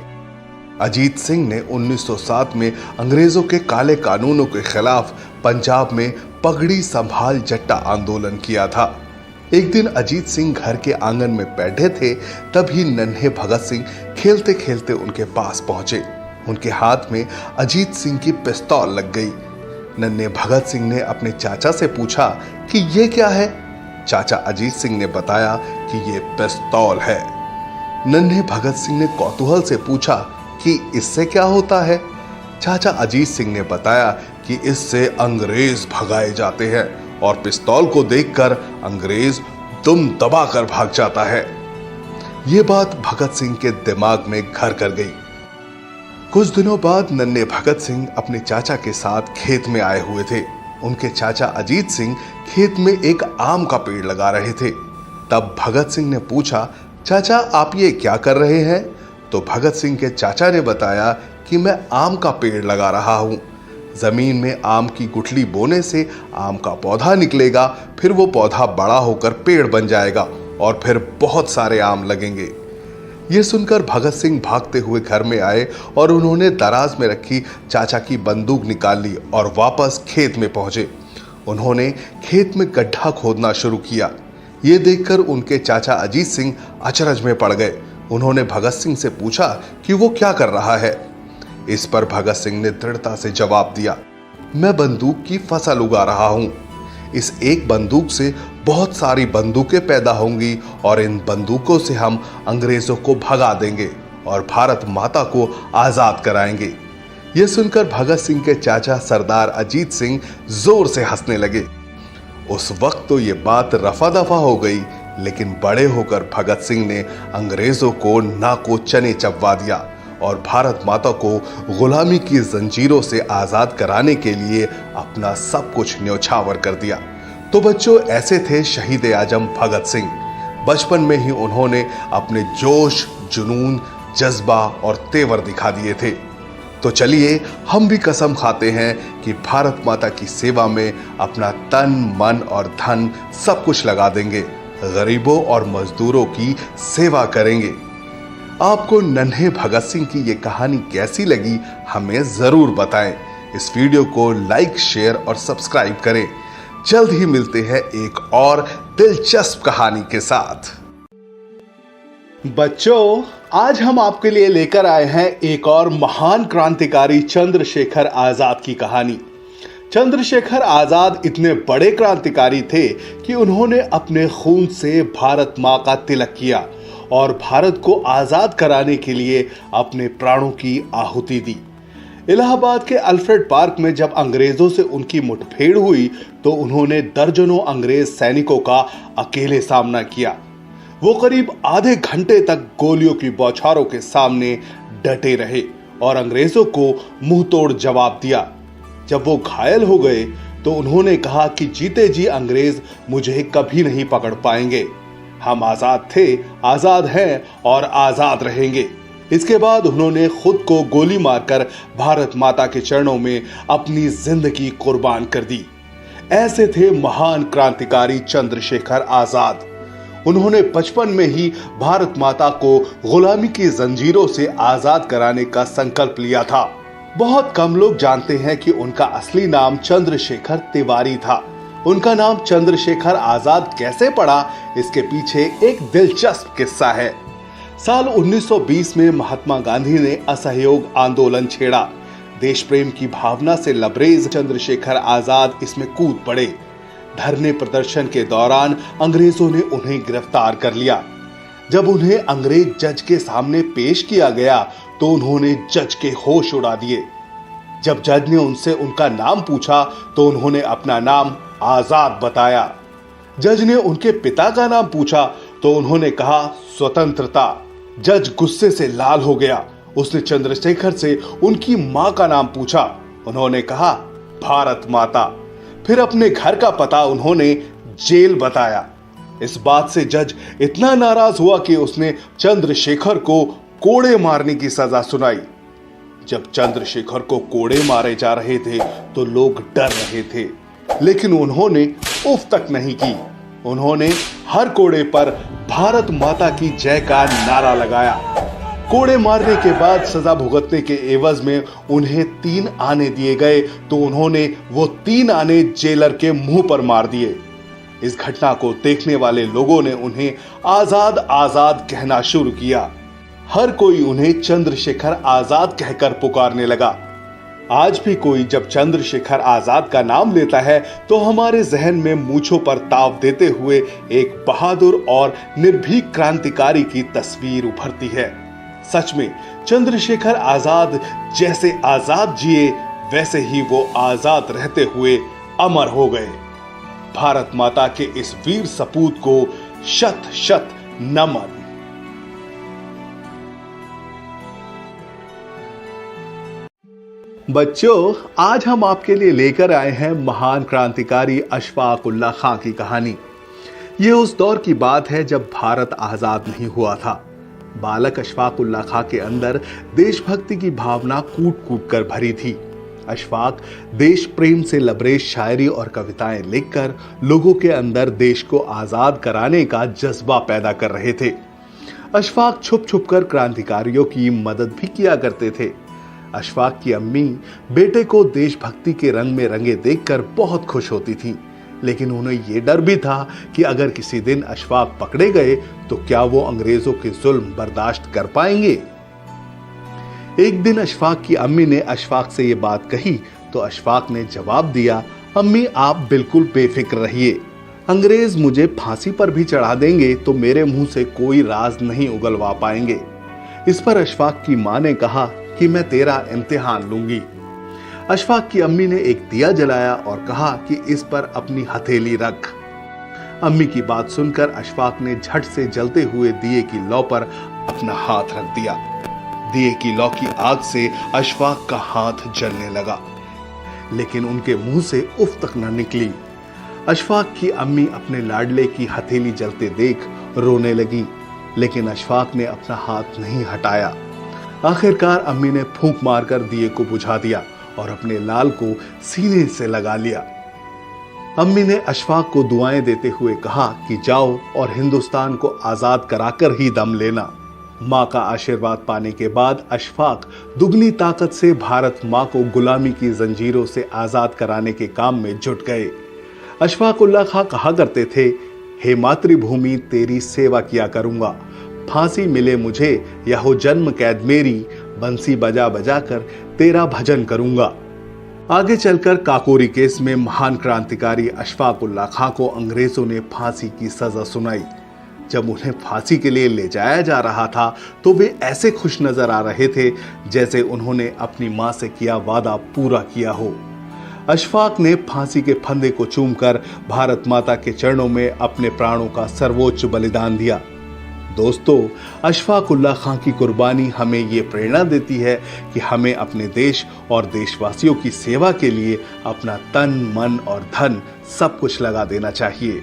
अजीत सिंह ने 1907 में अंग्रेजों के काले कानूनों के खिलाफ पंजाब में पगड़ी संभाल जट्टा आंदोलन किया था। एक दिन अजीत सिंह घर के आंगन में बैठे थे, तभी नन्हे भगत सिंह खेलते खेलते उनके पास पहुंचे। उनके हाथ में अजीत सिंह की पिस्तौल लग गई। नन्हे भगत सिंह ने अपने चाचा से पूछा कि ये क्या है। चाचा अजीत सिंह ने बताया कि ये पिस्तौल है। नन्हे भगत सिंह ने कौतूहल से पूछा कि इससे क्या होता है। चाचा अजीत सिंह ने बताया कि इससे अंग्रेज भगाए जाते हैं और पिस्तौल को देखकर अंग्रेज दुम दबाकर भाग जाता है। यह बात भगत सिंह के दिमाग में घर कर गई। कुछ दिनों बाद नन्हे भगत सिंह अपने चाचा के साथ खेत में आए हुए थे। उनके चाचा अजीत सिंह खेत में एक आम का पेड़ लगा रहे थे। तब भगत सिंह ने पूछा, चाचा आप ये क्या कर रहे हैं? तो भगत सिंह के चाचा ने बताया कि मैं आम का पेड़ लगा रहा हूं। जमीन में आम की गुठली बोने से आम का पौधा निकलेगा, फिर वो पौधा बड़ा होकर पेड़ बन जाएगा और फिर बहुत सारे आम लगेंगे। ये सुनकर भगत सिंह भागते हुए घर में आए और उन्होंने दराज में रखी चाचा की बंदूक निकाल ली और वापस खेत में पहुंचे। उन्होंने खेत में गड्ढा खोदना शुरू किया। ये देखकर उनके चाचा अजीत सिंह अचरज में पड़ गए। उन्होंने भगत सिंह से पूछा कि वो क्या कर रहा है। इस पर भगत सिंह ने दृढ़ता से जवाब दिया, मैं बंदूक की फसल उगा रहा हूं। इस एक बंदूक से बहुत सारी बंदूकें पैदा होंगी और इन बंदूकों से हम अंग्रेजों को भगा देंगे और भारत माता को आजाद कराएंगे। यह सुनकर भगत सिंह के चाचा सरदार अजीत सिंह जोर से हंसने लगे। उस वक्त तो ये बात रफा दफा हो गई, लेकिन बड़े होकर भगत सिंह ने अंग्रेजों को नाको चने चबवा दिया और भारत माता को गुलामी की जंजीरों से आजाद कराने के लिए अपना सब कुछ न्यौछावर कर दिया। तो बच्चों, ऐसे थे शहीद आजम भगत सिंह। बचपन में ही उन्होंने अपने जोश, जुनून, जज्बा और तेवर दिखा दिए थे। तो चलिए हम भी कसम खाते हैं कि भारत माता की सेवा में अपना तन, मन और धन सब कुछ लगा देंगे। गरीबों और मजदूरों की सेवा करेंगे। आपको नन्हे भगत सिंह की ये कहानी कैसी लगी हमें जरूर बताएं। इस वीडियो को लाइक, शेयर और सब्सक्राइब करें। जल्द ही मिलते हैं एक और दिलचस्प कहानी के साथ। बच्चों, आज हम आपके लिए लेकर आए हैं एक और महान क्रांतिकारी चंद्रशेखर आजाद की कहानी। चंद्रशेखर आजाद इतने बड़े क्रांतिकारी थे कि उन्होंने अपने खून से भारत मां का तिलक किया और भारत को आजाद कराने के लिए अपने प्राणों की आहुति दी। इलाहाबाद के अल्फ्रेड पार्क में जब अंग्रेजों से उनकी मुठभेड़ हुई तो उन्होंने दर्जनों अंग्रेज सैनिकों का अकेले सामना किया। वो करीब आधे घंटे तक गोलियों की बौछारों के सामने डटे रहे और अंग्रेजों को मुंह तोड़ जवाब दिया। जब वो घायल हो गए तो उन्होंने कहा कि जीते जी अंग्रेज मुझे कभी नहीं पकड़ पाएंगे। हम आजाद थे, आजाद हैं और आजाद रहेंगे। इसके बाद उन्होंने खुद को गोली मारकर भारत माता के चरणों में अपनी जिंदगी कुर्बान कर दी। ऐसे थे महान क्रांतिकारी चंद्रशेखर आजाद। उन्होंने बचपन में ही भारत माता को गुलामी की जंजीरों से आजाद कराने का संकल्प लिया था। बहुत कम लोग जानते हैं कि उनका असली नाम चंद्रशेखर तिवारी था। उनका नाम चंद्रशेखर आजाद कैसे पड़ा, इसके पीछे एक दिलचस्प किस्सा है। साल 1920 में महात्मा गांधी ने असहयोग आंदोलन छेड़ा। देश प्रेम की भावना से लबरेज चंद्रशेखर आजाद इसमें कूद पड़े। धरने प्रदर्शन के दौरान अंग्रेजों ने उन्हें गिरफ्तार कर लिया। जब उन्हें अंग्रेज जज के सामने पेश किया गया तो उन्होंने जज के होश उड़ा दिए। जब जज ने उनसे उनका नाम पूछा तो उन्होंने अपना नाम आजाद बताया। जज ने उनके पिता का नाम पूछा तो उन्होंने कहा स्वतंत्रता। जज गुस्से से लाल हो गया। उसने चंद्रशेखर से उनकी मां का नाम पूछा। उन्होंने कहा भारत माता। फिर अपने घर का पता उन्होंने जेल बताया। इस बात से जज इतना नाराज हुआ कि उसने चंद्रशेखर को कोड़े मारने की सजा सुनाई। जब चंद्रशेखर को कोड़े मारे जा रहे थे तो लोग डर रहे थे, लेकिन उन्होंने उफ तक नहीं की। उन्होंने हर कोड़े पर भारत माता की जय का नारा लगाया। कोड़े मारने के बाद सजा भुगतने के एवज में उन्हें 3 आने दिए गए तो उन्होंने वो 3 आने जेलर के मुंह पर मार दिए। इस घटना को देखने वाले लोगों ने उन्हें आजाद आजाद कहना शुरू किया। हर कोई उन्हें चंद्रशेखर आजाद कहकर पुकारने लगा। आज भी कोई जब चंद्रशेखर आजाद का नाम लेता है तो हमारे जहन में मूंछों पर ताव देते हुए एक बहादुर और निर्भीक क्रांतिकारी की तस्वीर उभरती है। सच में चंद्रशेखर आजाद जैसे आजाद जिए वैसे ही वो आजाद रहते हुए अमर हो गए। भारत माता के इस वीर सपूत को शत शत नमन। बच्चों, आज हम आपके लिए लेकर आए हैं महान क्रांतिकारी अशफाक उल्लाह खां की कहानी। ये उस दौर की बात है जब भारत आजाद नहीं हुआ था। बालक अशफाक उल्लाह खां के अंदर देशभक्ति की भावना कूट कूट कर भरी थी। अशफाक देश प्रेम से लबरेज शायरी और कविताएं लिखकर लोगों के अंदर देश को आजाद कराने का जज्बा पैदा कर रहे थे। अशफाक छुप छुप कर क्रांतिकारियों की मदद भी किया करते थे। अशफाक की अम्मी बेटे को देशभक्ति के रंग में रंगे देखकर बहुत खुश होती थी, लेकिन उन्हें यह डर भी था कि अगर किसी दिन अशफाक पकड़े गए तो क्या वो अंग्रेजों के जुल्म बर्दाश्त कर पाएंगे। एक दिन अशफाक की अम्मी ने अशफाक से ये बात कही तो अशफाक ने जवाब दिया, अम्मी आप बिल्कुल बेफिक्र रहिए, अंग्रेज मुझे फांसी पर भी चढ़ा देंगे तो मेरे मुंह से कोई राज नहीं उगलवा पाएंगे। इस पर अशफाक की मां ने कहा कि मैं तेरा इम्तिहान लूंगी। अशफाक की अम्मी ने एक दिया जलाया और कहा कि इस पर अपनी हथेली रख। अम्मी की बात सुनकर अशफाक ने झट से जलते हुए दिए की लौ पर अपना हाथ रख दिया। दिए की लौ की आग से अशफाक का हाथ जलने लगा, लेकिन उनके मुंह से उफ तक न निकली। अशफाक की अम्मी अपने लाडले की हथेली जलते देख रोने लगी, लेकिन अशफाक ने अपना हाथ नहीं हटाया। आखिरकार अम्मी ने फूंक मारकर दिए को बुझा दिया और अपने लाल को सीने से लगा लिया। अम्मी ने अशफाक को दुआएं देते हुए कहा कि जाओ और हिंदुस्तान को आजाद कराकर ही दम लेना। मां का आशीर्वाद पाने के बाद अशफाक दुगनी ताकत से भारत मां को गुलामी की जंजीरों से आजाद कराने के काम में जुट गए। अशफाक उल्लाह खां कहा करते थे, हे मातृभूमि तेरी सेवा किया करूंगा, फांसी मिले मुझे या हो जन्म कैद मेरी, बंसी बजा बजा कर तेरा भजन करूंगा। आगे चलकर काकोरी केस में महान क्रांतिकारी अशफाक उल्लाह खां को अंग्रेजों ने फांसी की सजा सुनाई। जब उन्हें फांसी के लिए ले जाया जा रहा था तो वे ऐसे खुश नजर आ रहे थे जैसे उन्होंने अपनी मां से किया वादा पूरा किया हो। अशफाक ने फांसी के फंदे को चूमकर भारत माता के चरणों में अपने प्राणों का सर्वोच्च बलिदान दिया। दोस्तों, अशफाक उल्लाह खां की कुर्बानी हमें ये प्रेरणा देती है कि हमें अपने देश और देशवासियों की सेवा के लिए अपना तन, मन और धन सब कुछ लगा देना चाहिए।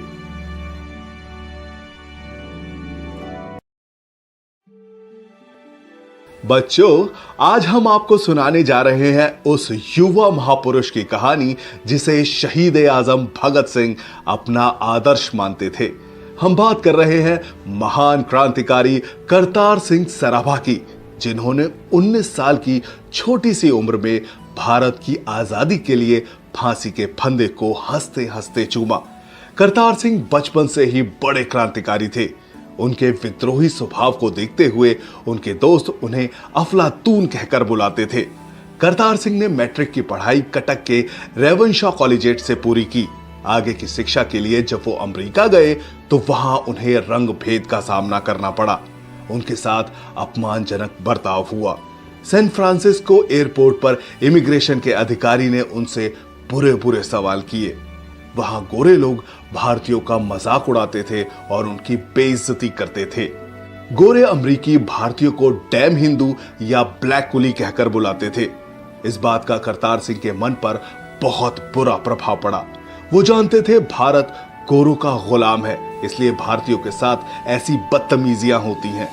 बच्चों, आज हम आपको सुनाने जा रहे हैं उस युवा महापुरुष की कहानी जिसे शहीद आजम भगत सिंह अपना आदर्श मानते थे। हम बात कर रहे हैं महान क्रांतिकारी करतार सिंह सराभा की, जिन्होंने 19 साल की छोटी सी उम्र में भारत की आजादी के लिए फांसी के फंदे को हंसते हंसते चूमा। करतार सिंह बचपन से ही बड़े क्रांतिकारी थे। उनके विद्रोही स्वभाव को देखते हुए उनके दोस्त उन्हें अफलातून कहकर बुलाते थे। करतार सिंह ने मैट्रिक की पढ़ाई कटक के रेवनशॉ कॉलेजिएट से पूरी की। आगे की शिक्षा के लिए जब वो अमेरिका गए तो वहां उन्हें रंग भेद का सामना करना पड़ा। उनके साथ अपमानजनक बर्ताव हुआ। सैन फ्रांसिस्को एयरपोर्ट पर इमिग्रेशन के अधिकारी ने उनसे बुरे बुरे सवाल किए। वहां गोरे लोग भारतीयों का मजाक उड़ाते थे और उनकी बेइज्जती करते थे। गोरे अमरीकी भारतीयों को डैम हिंदू या ब्लैक कुली कहकर बुलाते थे। इस बात का करतार सिंह के मन पर बहुत बुरा प्रभाव पड़ा। वो जानते थे भारत गोरों का गुलाम है, इसलिए भारतीयों के साथ ऐसी बदतमीजियां होती हैं।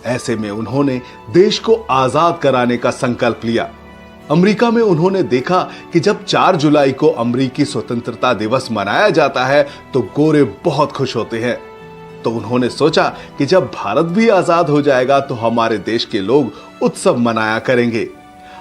ऐसे में उन्होंने देश को आजाद कराने का संकल्प लिया। अमेरिका में उन्होंने देखा कि जब 4 जुलाई को अमेरिकी स्वतंत्रता दिवस मनाया जाता है तो गोरे बहुत खुश होते हैं। तो उन्होंने सोचा कि जब भारत भी आजाद हो जाएगा तो हमारे देश के लोग उत्सव मनाया करेंगे।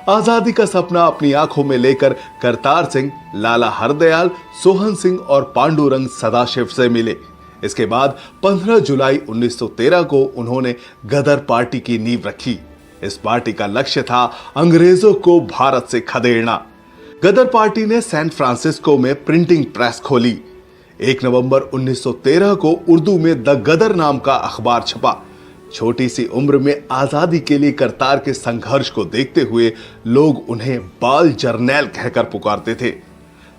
आजादी का सपना अपनी आंखों में लेकर करतार सिंह लाला हरदयाल, सोहन सिंह और पांडुरंग सदाशिव से मिले। इसके बाद 15 जुलाई 1913 को उन्होंने गदर पार्टी की नींव रखी। इस पार्टी का लक्ष्य था अंग्रेजों को भारत से खदेड़ना। गदर पार्टी ने सैन फ्रांसिस्को में प्रिंटिंग प्रेस खोली। 1 नवंबर 1913 को उर्दू में द गदर नाम का अखबार छपा। छोटी सी उम्र में आजादी के लिए करतार के संघर्ष को देखते हुए लोग उन्हें बाल जर्नैल कहकर पुकारते थे।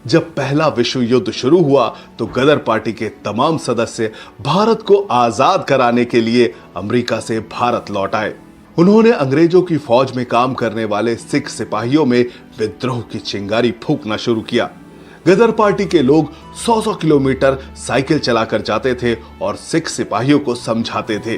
जब पहला विश्व युद्ध शुरू हुआ तो गदर पार्टी के तमाम सदस्य भारत को आजाद कराने के लिए अमेरिका से भारत लौट आए। उन्होंने अंग्रेजों की फौज में काम करने वाले सिख सिपाहियों में विद्रोह की चिंगारी फूंकना शुरू किया। गदर पार्टी के लोग 100 किलोमीटर साइकिल चलाकर जाते थे और सिख सिपाहियों को समझाते थे।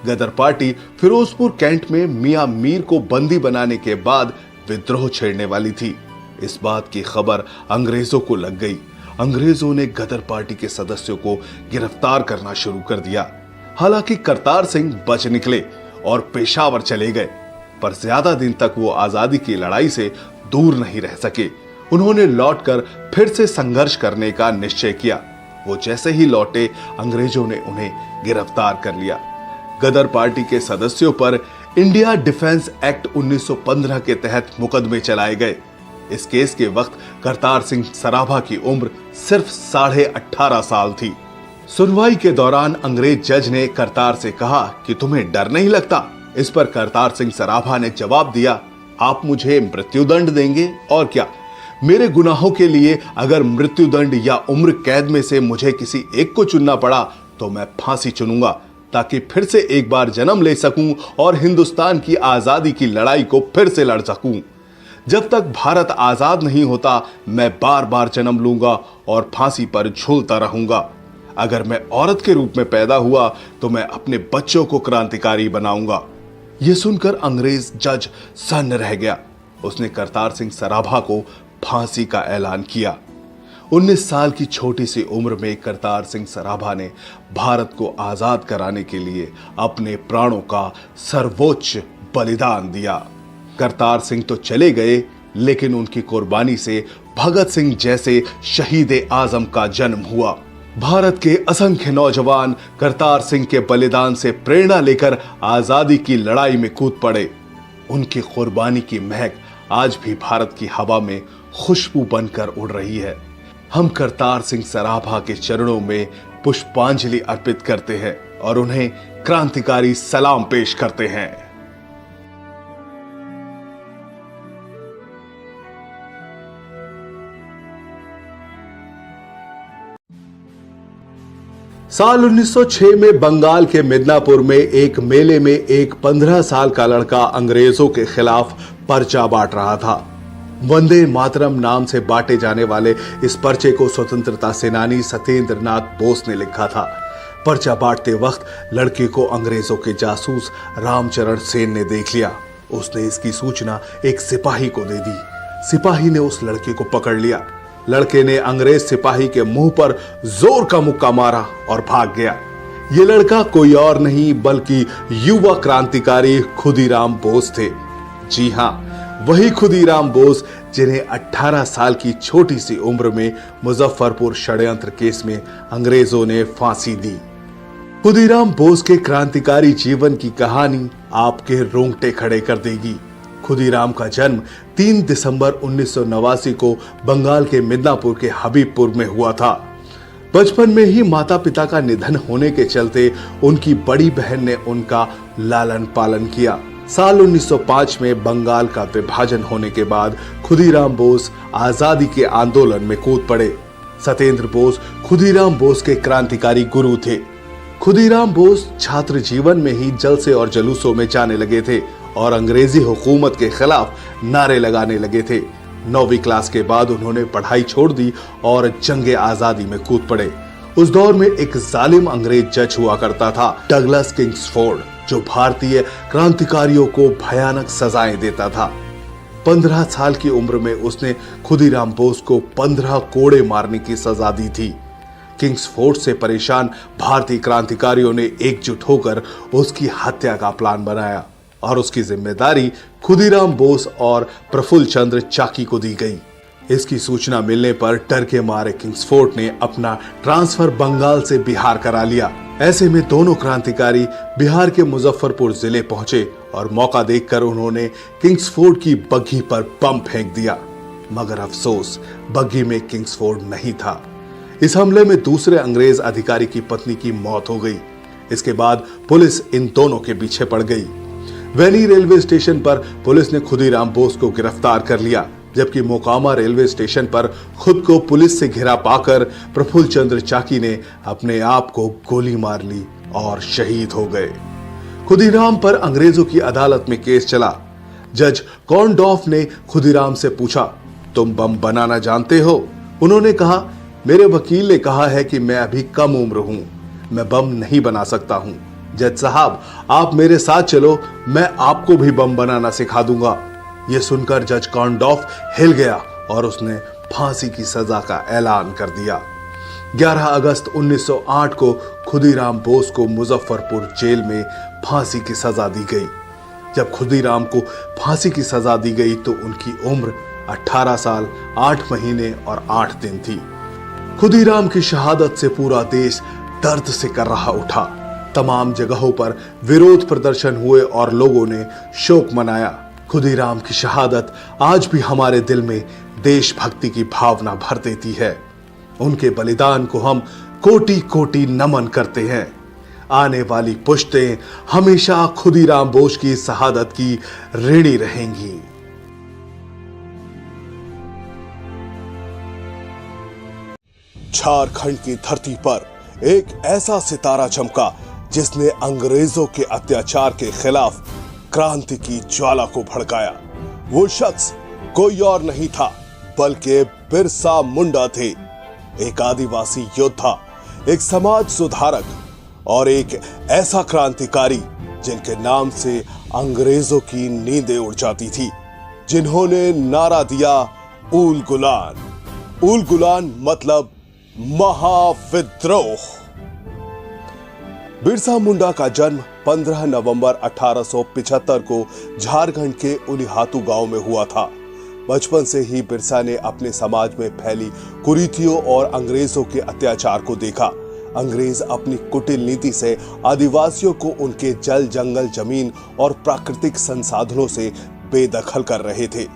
गदर पार्टी फिरोजपुर कैंट में मियां मीर को बंदी बनाने के बाद विद्रोह छेड़ने वाली थी। इस बात की खबर अंग्रेजों को लग गई। अंग्रेजों ने गदर पार्टी के सदस्यों को गिरफ्तार करना शुरू कर दिया। हालांकि करतार सिंह बच निकले और पेशावर चले गए, पर ज्यादा दिन तक वो आजादी की लड़ाई से दूर नहीं रह सके। उन्होंने लौटकर फिर से संघर्ष करने का निश्चय किया। वो जैसे ही लौटे अंग्रेजों ने उन्हें गिरफ्तार कर लिया। गदर पार्टी के सदस्यों पर इंडिया डिफेंस एक्ट 1915 के तहत मुकदमे चलाए गए। इस केस के वक्त करतार सिंह सराभा की उम्र सिर्फ 18.5 साल थी। सुनवाई के दौरान अंग्रेज जज ने करतार से कहा कि तुम्हें डर नहीं लगता। इस पर करतार सिंह सराभा ने जवाब दिया, आप मुझे मृत्युदंड देंगे और क्या, मेरे गुनाहों के लिए अगर मृत्युदंड या उम्र कैद में से मुझे किसी एक को चुनना पड़ा तो मैं फांसी चुनूंगा, ताकि फिर से एक बार जन्म ले सकूं और हिंदुस्तान की आजादी की लड़ाई को फिर से लड़ सकूं। जब तक भारत आजाद नहीं होता मैं बार बार जन्म लूंगा और फांसी पर झूलता रहूंगा। अगर मैं औरत के रूप में पैदा हुआ तो मैं अपने बच्चों को क्रांतिकारी बनाऊंगा। यह सुनकर अंग्रेज जज सन्न रह गया। उसने करतार सिंह सराभा को फांसी का ऐलान किया। 19 साल की छोटी सी उम्र में करतार सिंह सराभा ने भारत को आजाद कराने के लिए अपने प्राणों का सर्वोच्च बलिदान दिया। करतार सिंह तो चले गए, लेकिन उनकी कुर्बानी से भगत सिंह जैसे शहीद आजम का जन्म हुआ। भारत के असंख्य नौजवान करतार सिंह के बलिदान से प्रेरणा लेकर आजादी की लड़ाई में कूद पड़े। उनकी कुर्बानी की महक आज भी भारत की हवा में खुशबू बनकर उड़ रही है। हम करतार सिंह सराभा के चरणों में पुष्पांजलि अर्पित करते हैं और उन्हें क्रांतिकारी सलाम पेश करते हैं। साल 1906 में बंगाल के मिदनापुर में एक मेले में एक 15 साल का लड़का अंग्रेजों के खिलाफ पर्चा बांट रहा था। वंदे मातरम नाम से बांटे जाने वाले इस पर्चे को स्वतंत्रता सेनानी सत्येंद्र नाथ बोस ने लिखा था। पर्चा बांटते वक्त लड़के को अंग्रेजों के जासूस रामचरण सेन ने देख लिया। उसने इसकी सूचना एक सिपाही को दे दी। सिपाही ने उस लड़के को पकड़ लिया। लड़के ने अंग्रेज सिपाही के मुंह पर जोर का मुक्का मारा और भाग गया। ये लड़का कोई और नहीं बल्कि युवा क्रांतिकारी खुदीराम बोस थे। जी हां, वही खुदीराम बोस जिन्हें 18 साल की छोटी सी उम्र में मुजफ्फरपुर षड्यंत्र केस में अंग्रेजों ने फांसी दी। खुदीराम बोस के क्रांतिकारी जीवन की कहानी आपके रोंगटे खड़े कर देगी। खुदीराम का जन्म 3 दिसंबर 1989 को बंगाल के मिदनापुर के हबीबपुर में हुआ था। बचपन में ही माता पिता का निधन होने के चलते उनकी बड़ी बहन ने उनका लालन पालन किया। साल 1905 में बंगाल का विभाजन होने के बाद खुदीराम बोस आजादी के आंदोलन में कूद पड़े। सत्येंद्र बोस खुदीराम बोस के क्रांतिकारी गुरु थे। खुदीराम बोस छात्र जीवन में ही जलसे और जुलूसों में जाने लगे थे और अंग्रेजी हुकूमत के खिलाफ नारे लगाने लगे थे। 9वीं क्लास के बाद उन्होंने पढ़ाई छोड़ दी और जंगे आजादी में कूद पड़े। उस दौर में एक जालिम अंग्रेज जज हुआ करता था, डगलस किंग्सफोर्ड, जो भारतीय क्रांतिकारियों को भयानक सजाएं देता था। 15 साल की उम्र में उसने खुदीराम बोस को 15 कोड़े मारने की सजा दी थी। किंग्सफोर्ड से परेशान भारतीय क्रांतिकारियों ने एकजुट होकर उसकी हत्या का प्लान बनाया और उसकी जिम्मेदारी खुदीराम बोस और प्रफुल्ल चंद्र चाकी को दी गई। इसकी सूचना मिलने पर डर के मारे किंग्सफोर्ड ने अपना ट्रांसफर बंगाल से बिहार करा लिया। ऐसे में दोनों क्रांतिकारी बिहार के मुजफ्फरपुर जिले पहुंचे और मौका देखकर उन्होंने किंग्सफोर्ड की बग्घी पर बम फेंक दिया। मगर अफसोस, बग्घी में किंग्सफोर्ड नहीं था। इस हमले में दूसरे अंग्रेज अधिकारी की पत्नी की मौत हो गई। इसके बाद पुलिस इन दोनों के पीछे पड़ गई। वैनी रेलवे स्टेशन पर पुलिस ने खुदीराम बोस को गिरफ्तार कर लिया, जबकि मोकामा रेलवे स्टेशन पर खुद को पुलिस से घिरा पाकर प्रफुल्ल चंद्र चाकी ने अपने आप को गोली मार ली और शहीद हो गए। खुदीराम पर अंग्रेजों की अदालत में केस चला। जज कॉर्नडॉफ ने खुदीराम से पूछा, तुम बम बनाना जानते हो? उन्होंने कहा, मेरे वकील ने कहा है कि मैं अभी कम उम्र हूं, मैं बम नहीं बना सकता हूं। जज साहब, आप मेरे साथ चलो, मैं आपको भी बम बनाना सिखा दूंगा। यह सुनकर जज कॉर्नडॉफ हिल गया और उसने फांसी की सजा का ऐलान कर दिया। 11 अगस्त 1908 को खुदीराम बोस को मुजफ्फरपुर जेल में फांसी की सजा दी गई। जब खुदीराम को फांसी की सजा दी गई तो उनकी उम्र 18 साल 8 महीने और 8 दिन थी। खुदीराम की शहादत से पूरा देश दर्द से कर रहा उठा। तमाम जगहों पर विरोध प्रदर्शन हुए और लोगों ने शोक मनाया। खुदीराम की शहादत आज भी हमारे दिल में देशभक्ति की भावना भर देती है। उनके बलिदान को हम कोटि कोटि नमन करते हैं। आने वाली पुश्तें हमेशा खुदीराम बोस की शहादत की ऋणी रहेंगी। झारखंड की धरती पर एक ऐसा सितारा चमका जिसने अंग्रेजों के अत्याचार के खिलाफ क्रांति की ज्वाला को भड़काया। वो शख्स कोई और नहीं था बल्कि बिरसा मुंडा थे, एक आदिवासी योद्धा, एक समाज सुधारक और एक ऐसा क्रांतिकारी जिनके नाम से अंग्रेजों की नींदें उड़ जाती थी, जिन्होंने नारा दिया, ऊल गुलान। ऊल गुलान मतलब महाविद्रोह। बिरसा मुंडा का जन्म 15 नवंबर 1875 को झारखंड के उलिहातू गांव में हुआ था। बचपन से ही बिरसा ने अपने समाज में फैली कुरीतियों और अंग्रेजों के अत्याचार को देखा। अंग्रेज अपनी कुटिल नीति से आदिवासियों को उनके जल जंगल जमीन और प्राकृतिक संसाधनों से बेदखल कर रहे थे।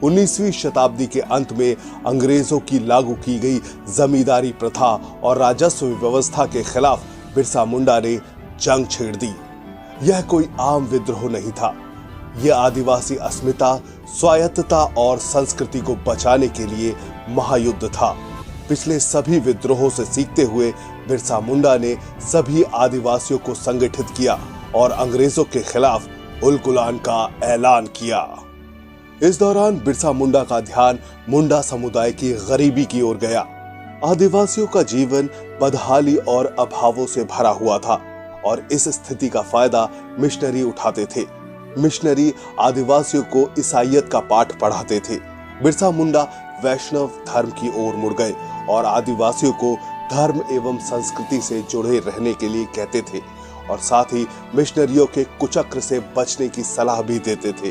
19वीं शताब्दी के अंत में अंग्रेजों की लागू की गई जमींदारी प्रथा और राजस्व व्यवस्था के खिलाफ बिरसा मुंडा ने जंग छेड़ दी। यह कोई आम विद्रोह नहीं था, यह आदिवासी अस्मिता, स्वायत्तता और संस्कृति को बचाने के लिए महायुद्ध था। पिछले सभी विद्रोहों से सीखते हुए बिरसा मुंडा ने सभी आदिवासियों को संगठित किया और अंग्रेजों के खिलाफ उलगुलान का ऐलान किया। इस दौरान बिरसा मुंडा का ध्यान मुंडा समुदाय की गरीबी की ओर गया। आदिवासियों का जीवन बदहाली और अभावों से भरा हुआ था और इस स्थिति का फायदा मिशनरी उठाते थे। मिशनरी आदिवासियों को ईसाईयत का पाठ पढ़ाते थे। बिरसा मुंडा वैष्णव धर्म की ओर मुड़ गए और आदिवासियों को धर्म एवं संस्कृति से जुड़े रहने के लिए कहते थे और साथ ही मिशनरियों के कुचक्र से बचने की सलाह भी देते थे।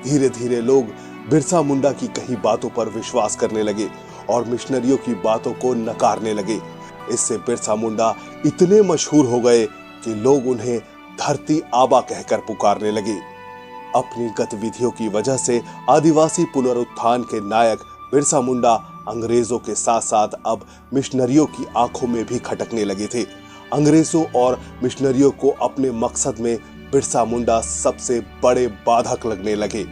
धीरे धीरे लोग बिरसा मुंडा की कही बातों पर विश्वास करने लगे और मिशनरियों की बातों को नकारने लगे। इससे बिरसा मुंडा इतने मशहूर हो गए कि लोग उन्हें धरती आबा कहकर पुकारने लगे। अपनी गतिविधियों की वजह से आदिवासी पुनरुत्थान के नायक बिरसा मुंडा अंग्रेजों के साथ साथ अब मिशनरियों की आंखों में भी खटकने लगे थे। अंग्रेजों और मिशनरियों को अपने मकसद में बिरसा मुंडा सबसे बड़े बाधक लगने लगे।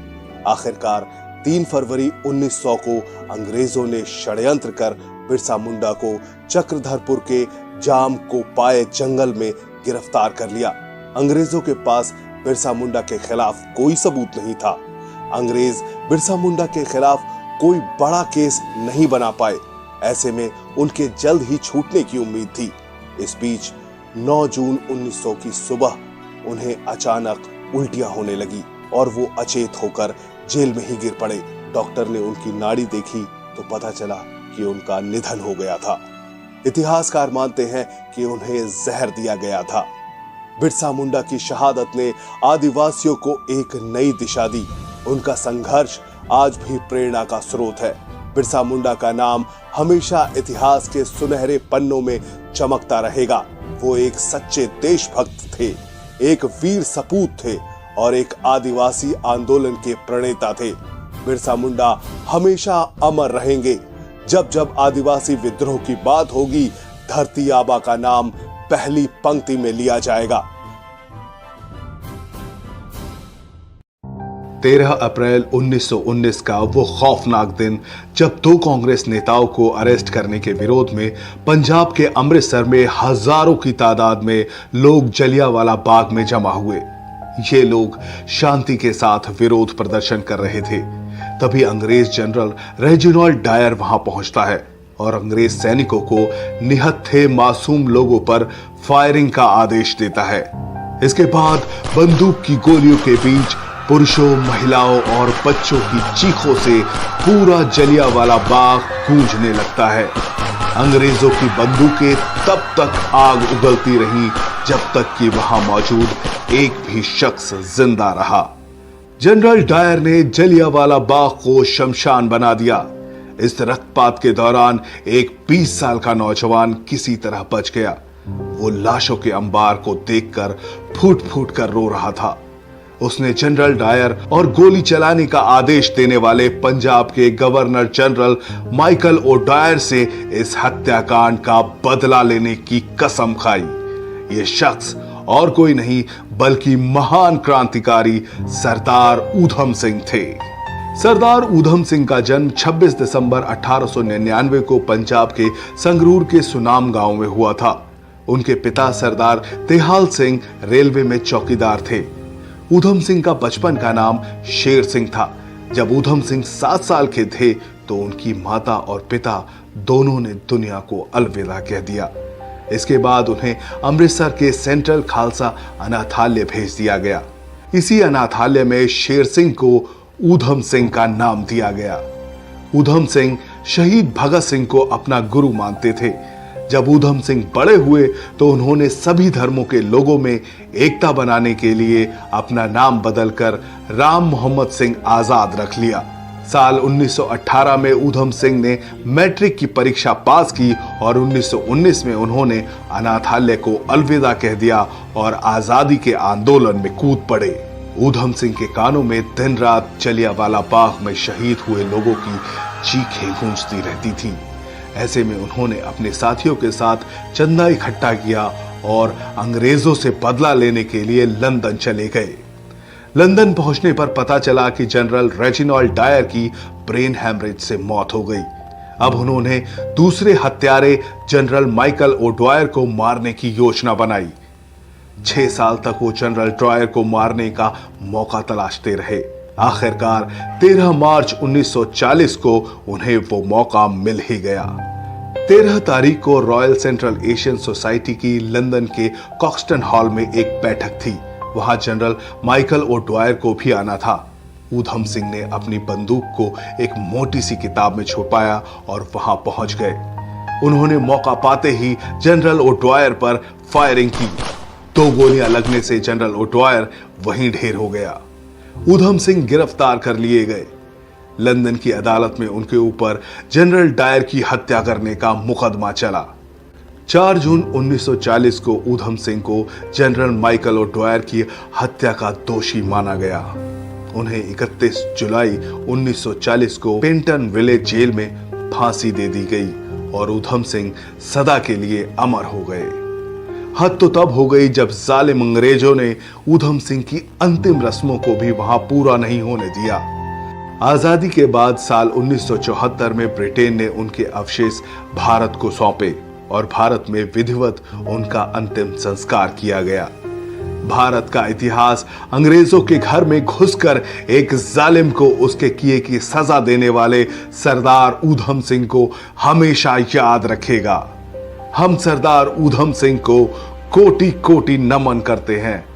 आखिरकार 3 फरवरी 1900 को अंग्रेजों ने षड्यंत्र कर बिरसा मुंडा को चक्रधरपुर के जाम को पाए जंगल में गिरफ्तार कर लिया। अंग्रेजों के पास बिरसा मुंडा के खिलाफ कोई सबूत नहीं था। अंग्रेज बिरसा मुंडा के खिलाफ कोई बड़ा केस नहीं बना पाए। ऐसे में उनके जल्द ही छूटने की उम्मीद थी। इस बीच 9 जून 1900 की सुबह उन्हें अचानक उल्टियां होने लगी और वो अचेत होकर जेल में ही गिर पड़े। डॉक्टर ने उनकी नाड़ी देखी तो पता चला कि उनका निधन हो गया था। इतिहासकार मानते हैं कि उन्हें जहर दिया गया था। बिरसा मुंडा की शहादत ने आदिवासियों को एक नई दिशा दी। उनका संघर्ष आज भी प्रेरणा का स्रोत है। बिरसा मुंडा का नाम हमेशा इतिहास के सुनहरे पन्नों में चमकता रहेगा। वो एक सच्चे देशभक्त थे, एक वीर सपूत थे और एक आदिवासी आंदोलन के प्रणेता थे। बिरसा मुंडा हमेशा अमर रहेंगे। जब जब आदिवासी विद्रोह की बात होगी, धरती आबा का नाम पहली पंक्ति में लिया जाएगा। 13 अप्रैल 1919 का वो खौफनाक दिन जब 2 कांग्रेस नेताओं को अरेस्ट करने के विरोध में पंजाब के अमृतसर में हजारों की तादाद में लोग जलियांवाला बाग में जमा हुए। ये लोग शांति के साथ विरोध प्रदर्शन कर रहे थे। तभी अंग्रेज जनरल रेजिनाल्ड डायर वहां पहुंचता है और अंग्रेज सैनिकों को निहत्थे मासूम लोगों पर फायरिंग का आदेश देता है। इसके बाद बंदूक की गोलियों के बीच पुरुषों, महिलाओं और बच्चों की चीखों से पूरा जलियांवाला बाग गूंजने लगता है। अंग्रेजों की बंदूकें तब तक आग उगलती रहीं जब तक कि वहां मौजूद एक भी शख्स जिंदा रहा। जनरल डायर ने जलियांवाला बाग को शमशान बना दिया। इस रक्तपात के दौरान एक 20 साल का नौजवान किसी तरह बच गया। वो लाशों के अंबार को देखकर फूट फूट कर रो रहा था। उसने जनरल डायर और गोली चलाने का आदेश देने वाले पंजाब के गवर्नर जनरल माइकल ओडायर से इस हत्याकांड का बदला लेने की कसम खाई। ये शख्स और कोई नहीं बल्कि महान क्रांतिकारी सरदार ऊधम सिंह थे। सरदार ऊधम सिंह का जन्म 26 दिसंबर 1899 को पंजाब के संगरूर के सुनाम गांव में हुआ था। उनके पिता सरदार तेहाल सिंह रेलवे में चौकीदार थे। ऊधम सिंह का बचपन का नाम शेर सिंह था। जब ऊधम सिंह 7 साल के थे तो उनकी माता और पिता दोनों ने दुनिया को अलविदा कह दिया। इसके बाद उन्हें अमृतसर के सेंट्रल खालसा अनाथालय भेज दिया गया। इसी अनाथालय में शेर सिंह को ऊधम सिंह का नाम दिया गया। ऊधम सिंह शहीद भगत सिंह को अपना गुरु मानते थे। जब ऊधम सिंह बड़े हुए तो उन्होंने सभी धर्मों के लोगों में एकता बनाने के लिए अपना नाम बदलकर राम मोहम्मद सिंह आजाद रख लिया। साल 1918 में ऊधम सिंह ने मैट्रिक की परीक्षा पास की और 1919 में उन्होंने अनाथालय को अलविदा कह दिया और आजादी के आंदोलन में कूद पड़े। ऊधम सिंह के कानों में दिन रात जलियांवाला बाग में शहीद हुए लोगों की चीखें गूंजती रहती थीं। ऐसे में उन्होंने अपने साथियों के साथ चंदा इकट्ठा किया और अंग्रेजों से बदला लेने के लिए लंदन चले गए। लंदन पहुंचने पर पता चला कि जनरल रेजिनाल्ड डायर की ब्रेन हैमरेज से मौत हो गई। अब उन्होंने दूसरे हत्यारे जनरल माइकल ओड्वायर को मारने की योजना बनाई। 6 साल तक वो जनरल ड्रायर को मारने का मौका तलाशते रहे। आखिरकार 13 मार्च 1940 को उन्हें वो मौका मिल ही गया। 13 तारीख को रॉयल सेंट्रल एशियन सोसाइटी की लंदन के कॉक्सटन हॉल में एक बैठक थी। वहां जनरल माइकल ओड्वायर को भी आना था। ऊधम सिंह ने अपनी बंदूक को एक मोटी सी किताब में छुपाया और वहां पहुंच गए। उन्होंने मौका पाते ही जनरल ओड्वायर पर फायरिंग की। 2 गोलियां लगने से जनरल ओड्वायर वहीं ढेर हो गया। ऊधम सिंह गिरफ्तार कर लिए गए। लंदन की अदालत में उनके ऊपर जनरल डायर की हत्या करने का मुकदमा चला। 4 जून 1940 को ऊधम सिंह को जनरल माइकल ओड्वायर की हत्या का दोषी माना गया। उन्हें 31 जुलाई 1940 को पेंटन विलेज जेल में फांसी दे दी गई और ऊधम सिंह सदा के लिए अमर हो गए। हद तो तब हो गई जब जालिम अंग्रेजों ने ऊधम सिंह की अंतिम रस्मों को भी वहां पूरा नहीं होने दिया। आजादी के बाद साल 1974 में ब्रिटेन ने उनके अवशेष भारत को सौंपे और भारत में विधिवत उनका अंतिम संस्कार किया गया। भारत का इतिहास अंग्रेजों के घर में घुसकर एक जालिम को उसके किए की सजा देने वाले सरदार ऊधम सिंह को हमेशा याद रखेगा। हम सरदार ऊधम सिंह को कोटि कोटि नमन करते हैं।